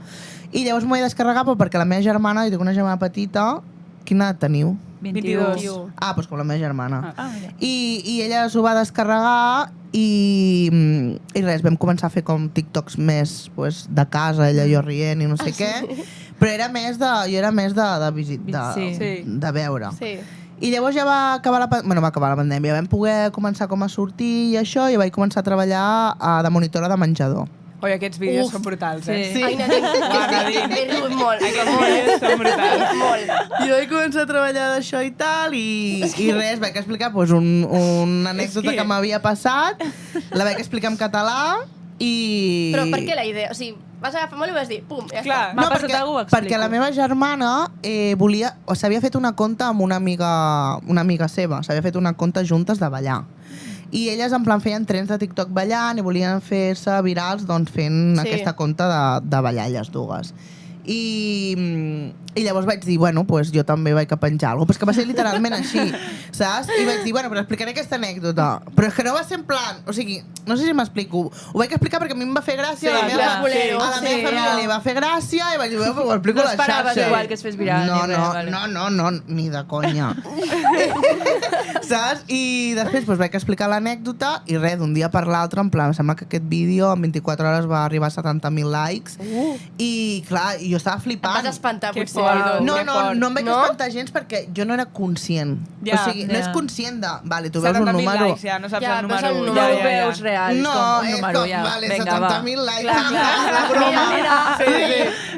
I llavors m'ho vaig descarregar perquè la meva germana, jo tinc una germana petita, quina edat teniu? 22. Ah, doncs com la meva germana. Ah, mira. I ella s'ho va descarregar i res, vam començar a fer com TikToks més pues, de casa, ella i jo rient i no sé què, però era més jo era més de visit, Sí. de veure. Sí. I llavors ja va acabar la pandèmia, vam poder començar com a sortir i això, i vaig començar a treballar de monitora de menjador. Oi, aquests vídeos Uf. són brutals, Sí. eh? Sí. Ai, Nadine, he rigut molt. Aquests vídeos són brutals. Molt. I vaig començar a treballar d'això i tal, i res, vaig explicar pues, una anècdota que m'havia passat, la vaig explicar en català, i... Però per què la idea? O sigui, vas agafar molt i vas dir, pum, ja Clar. està. M'ha passat alguna cosa, ho perquè la meva germana s'havia fet una conta amb una amiga seva, s'havia fet una conta juntes de ballar. I elles en plan feien trens de TikTok ballant i volien fer-se virals doncs, fent Sí. aquesta conta de ballar elles dues. I I llavors vaig dir, bueno, pues jo també vaig a penjar alguna cosa. Però és que va ser literalment així, saps? I vaig dir, bueno, però explicaré aquesta anècdota. Però és que no va ser en plan... O sigui, no sé si m'explico. Ho vaig explicar perquè a mi em va fer gràcia. Sí, a la meva família li va fer gràcia i vaig dir, bueno, ho explico No a la xarxa. esperaves igual que es fes viral. No, ni de conya. Saps? I després pues, vaig explicar l'anècdota i res, d'un dia per l'altre, en plan, em sembla que aquest vídeo en 24 hores va arribar a 70.000 likes i clar, jo estava flipant. Em vas espantar, Que potser. fort. No em vaig No? espantar gens perquè jo no era conscient. Ja, o sigui, no és conscient de... Vale, tu veus un 70.000 número... likes, ja, no saps Ja, el veus número. el No número. ho veus real, No, és com un és número, com, ja. vale, Vinga, va. 70.000 likes. La broma.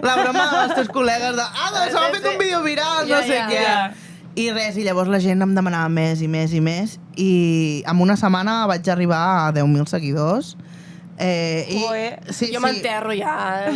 La broma dels teus col·legues de doncs s'ha fet un vídeo viral, no sé què. Ja. I res, i llavors la gent em demanava més i més i més i en una setmana vaig arribar a 10.000 seguidors. Jo m'enterro ja.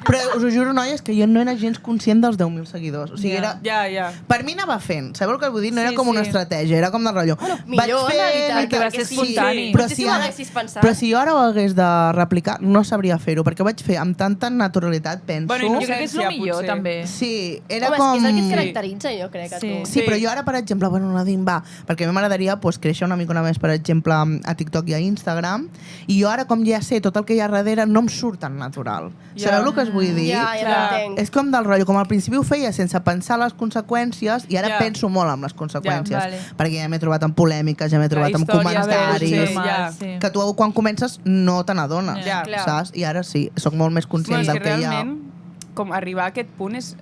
Però us ho juro, noies, que jo no era gens conscient dels 10.000 seguidors. O sigui, era... Ja. Per mi anava fent, sabeu el que vull dir? No era Sí, com una sí. estratègia, era com de rotllo. Millor, en realitat, perquè va ser espontani. Potser si ho haguessis pensat. Però si jo ara ho hagués de replicar, no sabria fer-ho, perquè ho vaig fer amb tanta naturalitat, penso. Bueno, Jo crec que és el Innocència, millor, potser. també. Sí, era Home, com... és que és el que et caracteritza, jo crec, a Sí. tu. Sí, però jo ara, per exemple, bueno, Nadine, va, perquè a mi m'agradaria pues, créixer una mica més, per exemple, a TikTok i a Instagram, i jo ara, com ja sé tot el que hi ha darrere, no em surt tan natural. Ja. Sabeu el que us vull dir? Ja t'entenc. És com del rotllo, com al principi ho feia sense pensar les conseqüències i ara Ja. penso molt en les conseqüències. vale. Perquè ja m'he trobat en polèmiques, ja m'he trobat en història, comentaris, sí, normal, ja. sí. que tu quan comences no te n'adones, Ja. Clar. saps? I ara sí, sóc molt més conscient Bueno, és del que que hi ha. realment, com arribar a aquest punt és...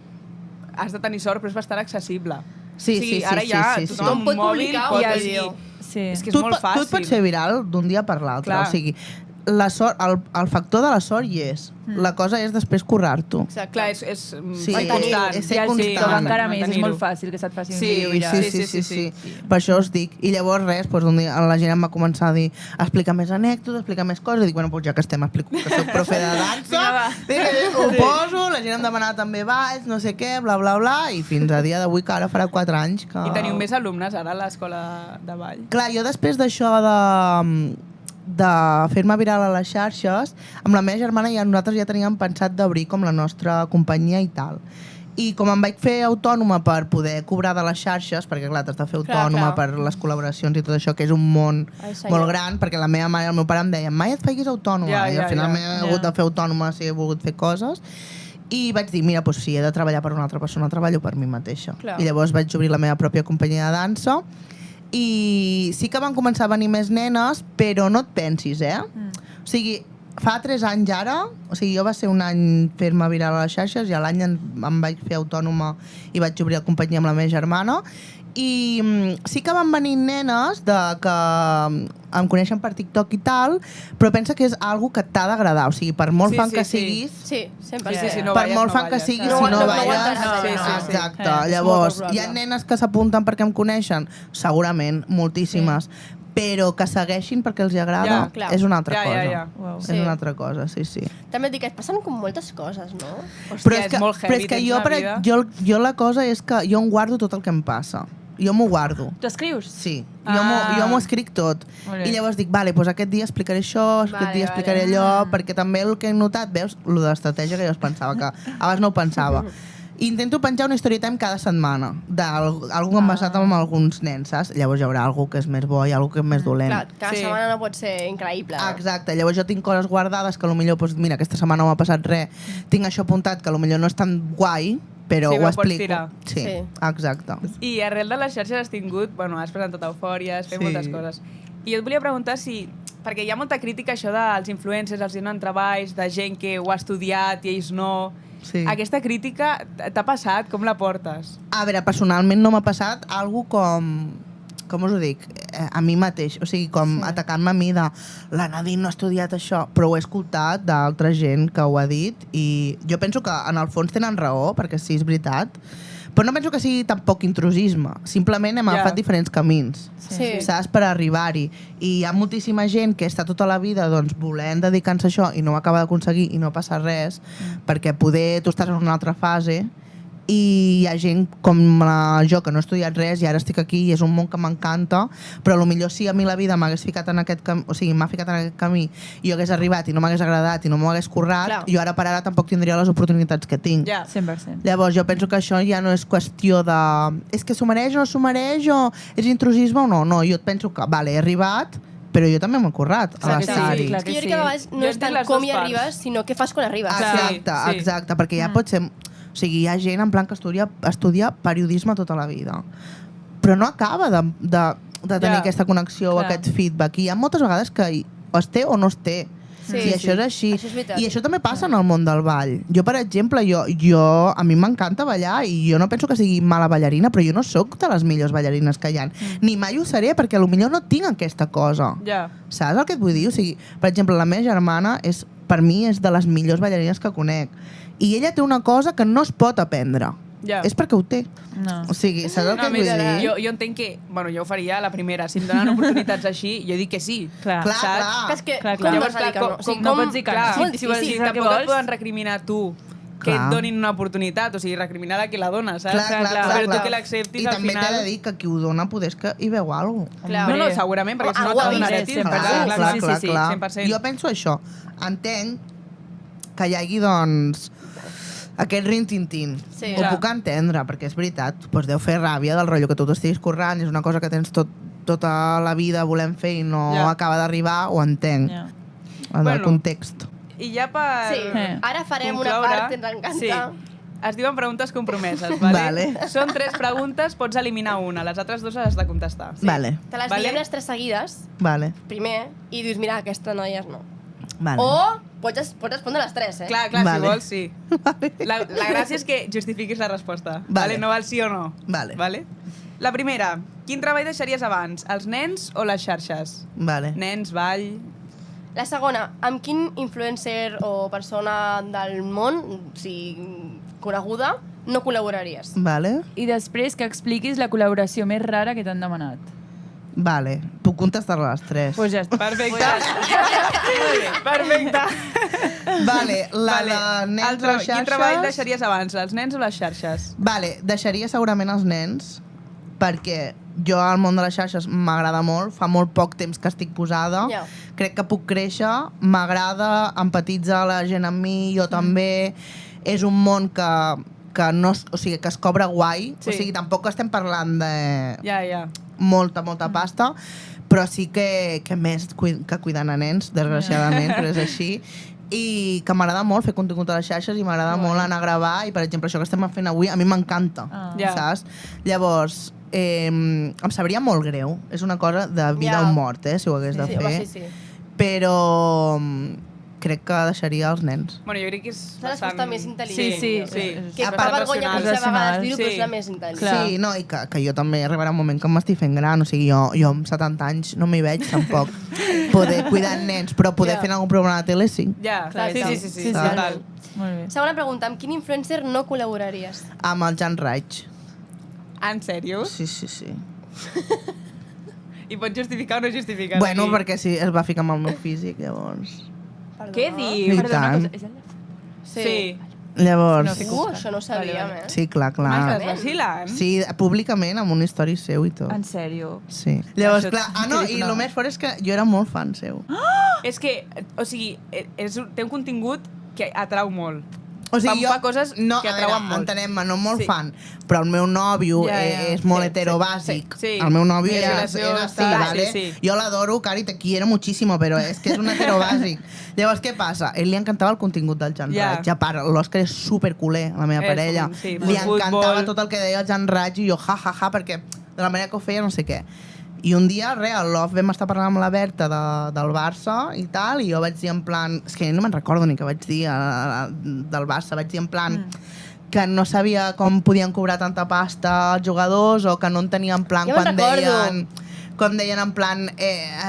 Has de tenir sort, però és bastant accessible. Sí, o sigui, sí, ara sí, ja sí, sí. tothom Tothom amb pot un mòbil publicar pot un dir... vídeo. Sí. És que és Tu, molt fàcil. tu et pots fer viral d'un dia per l'altre. Clar. O sigui, la sort, el factor de la sort hi és. La cosa és després currar-t'ho. Exacte. Clar, és Sí, constant. és ser I al constant. TikTok encara més, és mantenir-ho. molt fàcil que se't faci un Sí, vídeo Sí, viral. sí. Per això us dic. I llavors res, doncs, un dia la gent em va començar a dir explica més anècdotes, explica més coses. I dic, bueno, doncs ja que estem, explico que soc profe de dansa. Vinga, va. Ho poso, la gent em demanava també balls, no sé què, bla, bla, bla. I fins a dia d'avui, que ara farà 4 anys que... I teniu més alumnes ara a l'escola de ball? Clar, jo després d'això de fer-me viral a les xarxes, amb la meva germana i nosaltres ja teníem pensat d'obrir com la nostra companyia i tal. I com em vaig fer autònoma per poder cobrar de les xarxes, perquè clar, t'has de fer Clar, autònoma clar. per les col·laboracions i tot això, que és un món Ai, senyor. molt gran, perquè la meva mare i el meu pare em deien mai et facis autònoma, Ja, i ja, al final ja. m'he hagut de fer autònoma si he volgut fer coses. I vaig dir, mira, doncs si he de treballar per una altra persona, treballo per mi mateixa. Clar. I llavors vaig obrir la meva pròpia companyia de dansa i sí que van començar a venir més nenes, però no et pensis, O sigui, fa 3 anys ara, o sigui, jo va ser un any fer-me viral a les xarxes i l'any em vaig fer autònoma i vaig obrir la companyia amb la meva germana i sí que van venir nenes que em coneixen per TikTok i tal, però pensa que és algo que t'ha d'agradar, o sigui, per molt Sí, fan sí, que sí. siguis, Sí, sempre. Sí, no per balles, molt no fan que balles, siguis, clar. si no No balles... aguantes, sí, sí. Exacte. És Llavors, molt hi ha probable. nenes que s'apunten perquè em coneixen? Segurament, moltíssimes. Però que segueixin perquè els hi agrada Ja, clar. és una altra Ja, cosa. ja. Uau. És Sí. una altra cosa, sí, sí. També et dic que et passen com moltes coses, no? Hòstia, és molt heavy, però és que tens jo, una per, vida. jo la cosa és que jo em guardo tot el que em passa. Jo m'ho guardo. Tu escrius? Sí, Ah. jo m'ho escric tot. Molt bé. I llavors dic, vale, doncs aquest dia explicaré això, aquest Vale, dia explicaré vale. allò, perquè també el que he notat, veus, el de l'estratègia que jo es pensava, que abans no ho pensava. Intento penjar una story time cada setmana, d'algú que em basat amb alguns nens, saps? Llavors hi haurà algú que és més bo i algú que és més dolent. Clar, cada Sí. setmana no pot ser increïble. Exacte, llavors jo tinc coses guardades que potser, doncs, mira, aquesta setmana no m'ha passat res, tinc això apuntat que potser no és tan guai, però Sí, ho però pots explico. tirar. Sí, Sí. exacte. I arrel de les xarxes has tingut, bueno, has presentat Eufòria, has fet Sí. moltes coses. I jo et volia preguntar si... Perquè hi ha molta crítica això dels influencers, els donen treballs, de gent que ho ha estudiat i ells no... Sí. Aquesta crítica t'ha passat? Com la portes? A veure, personalment no m'ha passat algo com us ho dic, a mi mateix, o sigui, com atacant-me a mi de la Nadine no ha estudiat això, però ho he escoltat d'altra gent que ho ha dit i jo penso que en el fons tenen raó, perquè sí, és veritat, però no penso que sigui tampoc intrusisme, simplement hem agafat diferents camins, Sí. saps, per arribar-hi. I hi ha moltíssima gent que està tota la vida doncs, volent dedicar-se a això i no ho acaba d'aconseguir i no passa res, perquè poder tu estàs en una altra fase i hi ha gent com jo que no he estudiat res i ara estic aquí i és un món que m'encanta, però potser si a mi la vida m'hagués ficat en aquest camí, o sigui, m'ha ficat en aquest camí i jo hagués arribat i no m'hagués agradat i no m'ho hagués currat, Clar. jo ara per ara tampoc tindria les oportunitats que tinc. Ja. 100%. Llavors jo penso que això ja no és qüestió de és que s'ho mereix o no s'ho mereix o és intrusisme o no, no, jo et penso que vale, he arribat, però jo també m'he currat a Clar que sí, l'estar-hi. clar És que jo crec que a vegades no Jo és entenc tant les com dues hi parts. arribes, sinó què fas quan arribes. Exacte, Sí. exacte, perquè ja pot ser... O sigui, hi ha gent en plan que estudia periodisme tota la vida, però no acaba de tenir Ja. aquesta connexió o Clar. aquest feedback. I hi ha moltes vegades que o es té o no es té. Sí, I això és així. Això és veritat. I això també passa en el món del ball. Jo, per exemple, a mi m'encanta ballar i jo no penso que sigui mala ballarina, però jo no sóc de les millors ballarines que hi ha. Ni mai ho seré, perquè potser no tinc aquesta cosa. Ja. Saps el que et vull dir? O sigui, per exemple, la meva germana per mi és de les millors ballarines que conec. I ella té una cosa que no es pot aprendre. Ja. És perquè ho té. No. O sigui, saps el que No, et vull mira, dir? jo entenc que... Bueno, jo ho faria a la primera. Si em donen oportunitats així, jo dic que sí. Clar. Clar, saps? clar. Que és que, Clar, com clar. vas a dir que no? O sigui, no com- pots dir que Clar, no. És molt si vols difícil. dir, és el que tampoc et vols. poden recriminar a tu que Clar. et donin una oportunitat, o sigui, recriminar a qui la dona, saps? Però tu que l'acceptis I al també t'he final... de dir que qui ho dona poder és que hi veu alguna cosa. Clar. No, no, segurament, perquè si no Algú ha te donaré a vist, ti. 100%. Clar, Sí, clar, sí, clar, sí, 100%. Jo penso això. Entenc que hi hagi, doncs, aquest rintintín. Sí. Ho Clar. puc entendre, perquè és veritat, doncs deu fer ràbia del rotllo que tu t'estiguis currant, és una cosa que tens tota la vida volem fer i no Ja. acaba d'arribar, ho entenc. Ja. El del Bueno. context. I ja per Sí. Ara farem una concloure, part, ens encanta. Sí. Es diuen preguntes compromeses, vale? Vale. Són 3 preguntes, pots eliminar una, les altres 2 has de contestar. Vale, Te les Vale. diem les 3 seguides, vale, primer, i dius, mira, aquesta noia no. vale. O pots respondre les 3, eh? Clar, clar, Vale. si vols, sí. La gràcia és que justifiquis la resposta. Vale. No val sí o no. Vale. La primera, quin treball deixaries abans, els nens o les xarxes? Vale. Nens, ball... La segona, amb quin influencer o persona del món, o sigui, coneguda, no col·laboraries? Vale. I després que expliquis la col·laboració més rara que t'han demanat. Vale. Puc contestar les 3. Pues ja està. Perfecte. Perfecte. Vale, la de nens Altre, a les xarxes... quin treball deixaries abans, els nens o les xarxes? Vale, deixaria segurament els nens, perquè jo al món de les xarxes m'agrada molt, fa molt poc temps que estic posada, Ja. crec que puc créixer, m'agrada, empatitza la gent amb mi, jo també, és un món que no, o sigui, que es cobra guai, Sí. o sigui, tampoc estem parlant de Ja. molta pasta, però sí que més que cuidant a nens, desgraciadament, però és així, i que m'agrada molt fer contingut a les xarxes i m'agrada molt anar a gravar, i per exemple això que estem fent avui a mi m'encanta, Ja. saps? Llavors, em sabria molt greu, és una cosa de vida Ja. o mort, si ho hagués de Sí, fer, home, sí. però crec que deixaria els nens. Bueno, jo crec que és És la resposta més intel·ligent. Sí. Que A fa part vergonya racional. potser a vegades dir-ho, Sí. però és la més intel·ligent. Clar. Sí, no, i que jo també arribarà un moment que m'estic fent gran, o sigui, jo amb 70 anys no m'hi veig tampoc poder cuidar nens, però poder Ja. fer algun programa de tele sí. Ja, Clar, sí, sí, sí, sí, sí, total. Molt bé. Segona pregunta, amb quin influencer no col·laboraries? Amb el Jan Raig. En sèrio? Sí, sí, sí. I pots justificar o no justificar? Bueno, aquí? perquè sí, es va ficar amb el meu físic, llavors... Què I dius? Perdona, una tant. cosa. És el de... Sí. Llavors... Això no ho sabíem, Vale, eh? Sí, clar, M'estàs clar. vacilant? Sí, públicament, amb un històric seu i tot. En sèrio? Sí. Llavors, Això clar, no, t'he dit i una- el més fort és que jo era molt fan seu. És que, o sigui, té un contingut que atrau molt. O sigui, Fa coses que a atrauen veure, molt. entenem-me, no molt Sí. fan, però el meu nòvio Ja, ja. és molt Sí, heterobàsic. sí, sí. El meu nòvio Sí, era relació sí, estable, vale? sí, sí. Jo l'adoro, Cari, te quiero muchísimo, però és que és un heterobàsic. Llavors, què passa? Ell li encantava el contingut del Jan Ja. Raig. A part, l'Òscar és superculer, la meva És parella. un- sí, li futbol. encantava tot el que deia el Jan Raig i jo, ja, perquè de la manera que ho feia no sé què. I un dia, al Love vam estar parlant amb la Berta del Barça i tal, i jo vaig dir en plan... És que no me'n recordo ni què vaig dir del Barça. Vaig dir en plan que no sabia com podien cobrar tanta pasta els jugadors o que no entenien en plan Ja me'n recordo. quan deien en plan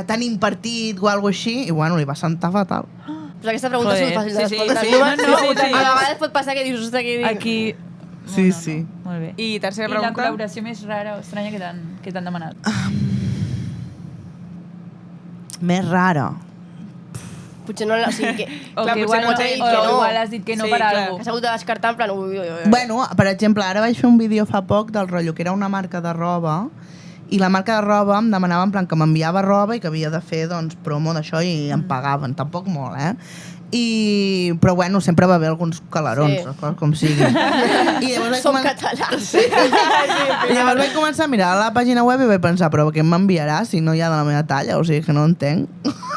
tan impartit o alguna així, i bueno, li va sentar fatal. Però aquesta pregunta és molt fàcil de sí, respondre. sí, No, sí, no, sí, sí. A vegades pot passar que dius, ostres, què dic? Aquí... Sí, sí. Molt bé. I tercera I la pregunta? col·laboració més rara o estranya que t'han demanat? Més rara. Potser no... O sigui, que... O Clar, que potser igual, no t'ha dit o que no. igual has dit que no Sí, per clar. algú. que s'ha hagut de descartar en plan... Ui, ui, ui. Bueno, per exemple, ara vaig fer un vídeo fa poc del rotllo, que era una marca de roba, i la marca de roba em demanava en plan que m'enviava roba i que havia de fer doncs, promo d'això i em pagaven, tampoc molt, però bueno, sempre va haver alguns calarons, Sí. les coses com sigui. I llavors Som catalans. I llavors vaig començar a mirar la pàgina web i vaig pensar, però què m'enviarà si no hi ha de la meva talla? O sigui, que no entenc.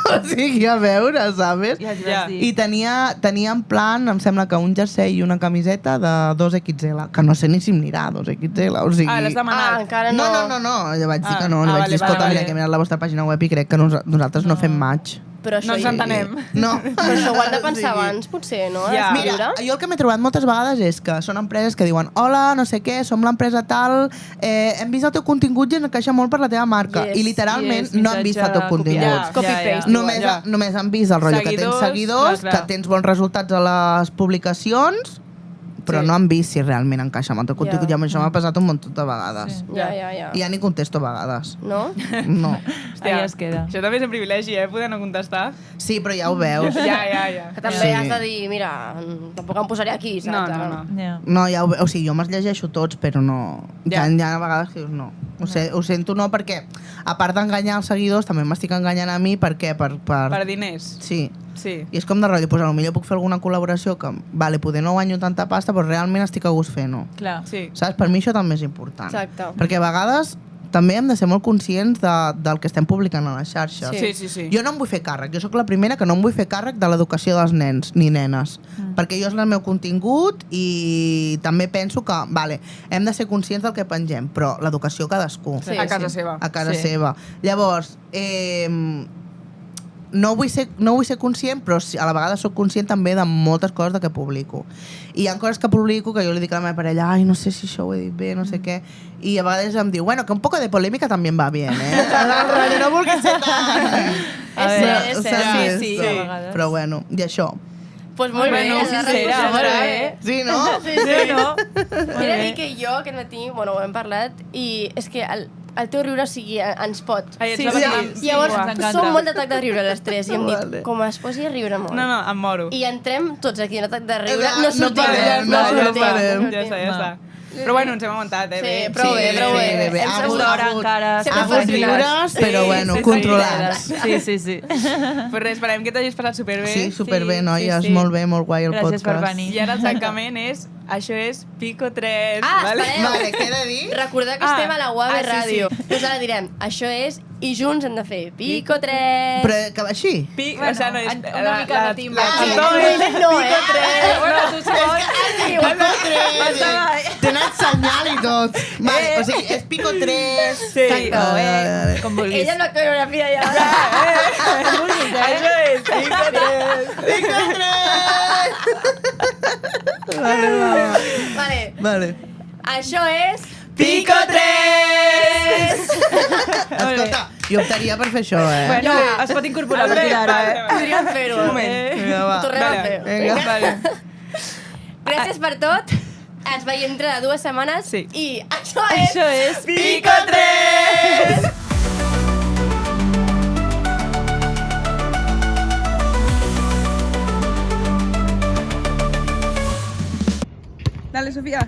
O sigui, a veure, ¿sabes? Ja t'hi Ja. vas dir. I tenia en plan, em sembla que un jersei i una camiseta de 2XL, que no sé ni si em anirà 2XL, o sigui... Ah, l'has demanat. encara no. No, jo vaig dir que no, Ah, li vaig vale, dir, escolta, vale, mira, vale. que he mirat la vostra pàgina web i crec que nosaltres no fem match. Però això, No ens entenem. No. però això ho han de pensar Sí. abans, potser, no? Ja. Mira, jo el que m'he trobat moltes vegades és que són empreses que diuen hola, no sé què, som l'empresa tal, hem vist el teu contingut i ens encaixa molt per la teva marca. Yes, I literalment yes, no han vist el teu missatge contingut. copiat. Copy-paste. Només han vist el rotllo que tens Seguidors, seguidors, clar. que tens bons resultats a les publicacions, però Sí. no han vist si realment encaixa amb el teu contingut. Ja. I amb això m'ha passat un munt de vegades. Sí. Ja. I ja ni contesto a vegades. No? No. Allà es queda. Això també és un privilegi, poder no contestar. Sí, però ja ho veus. Ja. Que també Sí. has de dir, mira, tampoc em posaré aquí, saps? No. Ja. No, ja ho veus. O sigui, jo me'ls llegeixo tots, però no... Ja. Hi ha vegades que dius no. Ho sento no, perquè a part d'enganyar els seguidors, també m'estic enganyant a mi, per què? Per diners. Sí. Sí. I és com de rotllo, doncs potser puc fer alguna col·laboració que, vale, poder no guanyo tanta pasta, però realment estic a gust fent-ho. Clar. Sí. Saps? Per mi això també és important. Exacte. Perquè a vegades també hem de ser molt conscients del que estem publicant a les xarxes. Sí. Jo no em vull fer càrrec. Jo sóc la primera que no em vull fer càrrec de l'educació dels nens ni nenes. Perquè jo és el meu contingut i també penso que, vale, hem de ser conscients del que pengem, però l'educació cadascú. Sí, A casa seva. A casa Sí. seva. Llavors, no vull ser conscient, però a la vegada sóc conscient també de moltes coses de que publico. I hi ha coses que publico que jo li dic a la meva parella, ai, no sé si això ho he dit bé, no sé què, i a vegades em diu, bueno, que un poco de polèmica també va bien, no vulguis ser tan... És cert, Saps? sí, a vegades. Però bueno, i això. Pues molt bé, Bueno, has de sincera, respondre, molt bé. Sí, no? Sí, no? He de dir que jo aquest matí, bueno, ho hem parlat, i és que el teu riure, o sigui, ens pot. Ai, ets Sí, la sí. Beatriz. Llavors, ens encanta. som molt d'atac de riure les tres, i hem dit, Vale. com es posi a riure molt. No, em moro. I entrem tots aquí en atac de riure, Exacte, no sortim. parem, no parem. Ja sortim. està. Però bueno, ens hem aguantat, Sí, bé. prou bé, prou bé. bé, bé. Hem Ha sabut- d'hora encara. Sempre Ha hagut professionals. riures, però bueno, sí, sí, controlats. Sí. Pues res, esperem que t'hagis passat superbé. Sí, superbé, Sí, noies, sí. molt bé, molt guai el Gràcies per podcast. venir. I ara el tancament és... Això és Pico 3, Ah, vale? espereu. Vale, què he de dir? Recordar que Ah. estem a la UAB Ah, sí, Ràdio. Doncs ara direm, això és, i junts hem de fer Pico 3. Però que va així? Pico, Bueno, o sea, no és... una mica de timbre. Actualment no, Pico 3. Bueno, tu si vols... T'he anat senyal i tot. Vale, o sigui, és Pico 3. Sí. Vale. Com vulguis. Ella no coreografia ja. Això és Pico 3. Pico 3! Vale, Vale. això és... Pico 3! Escolta, jo optaria per fer això, Bueno, es pot incorporar a partir d'ara, Podríem fer-ho. Un moment. Vinga, va. Ho tornem a fer. Vinga. Vale. Gràcies per tot. Ens veiem entre 2 setmanes. Sí. I això és... Això és... Pico 3! Dale, Sofía.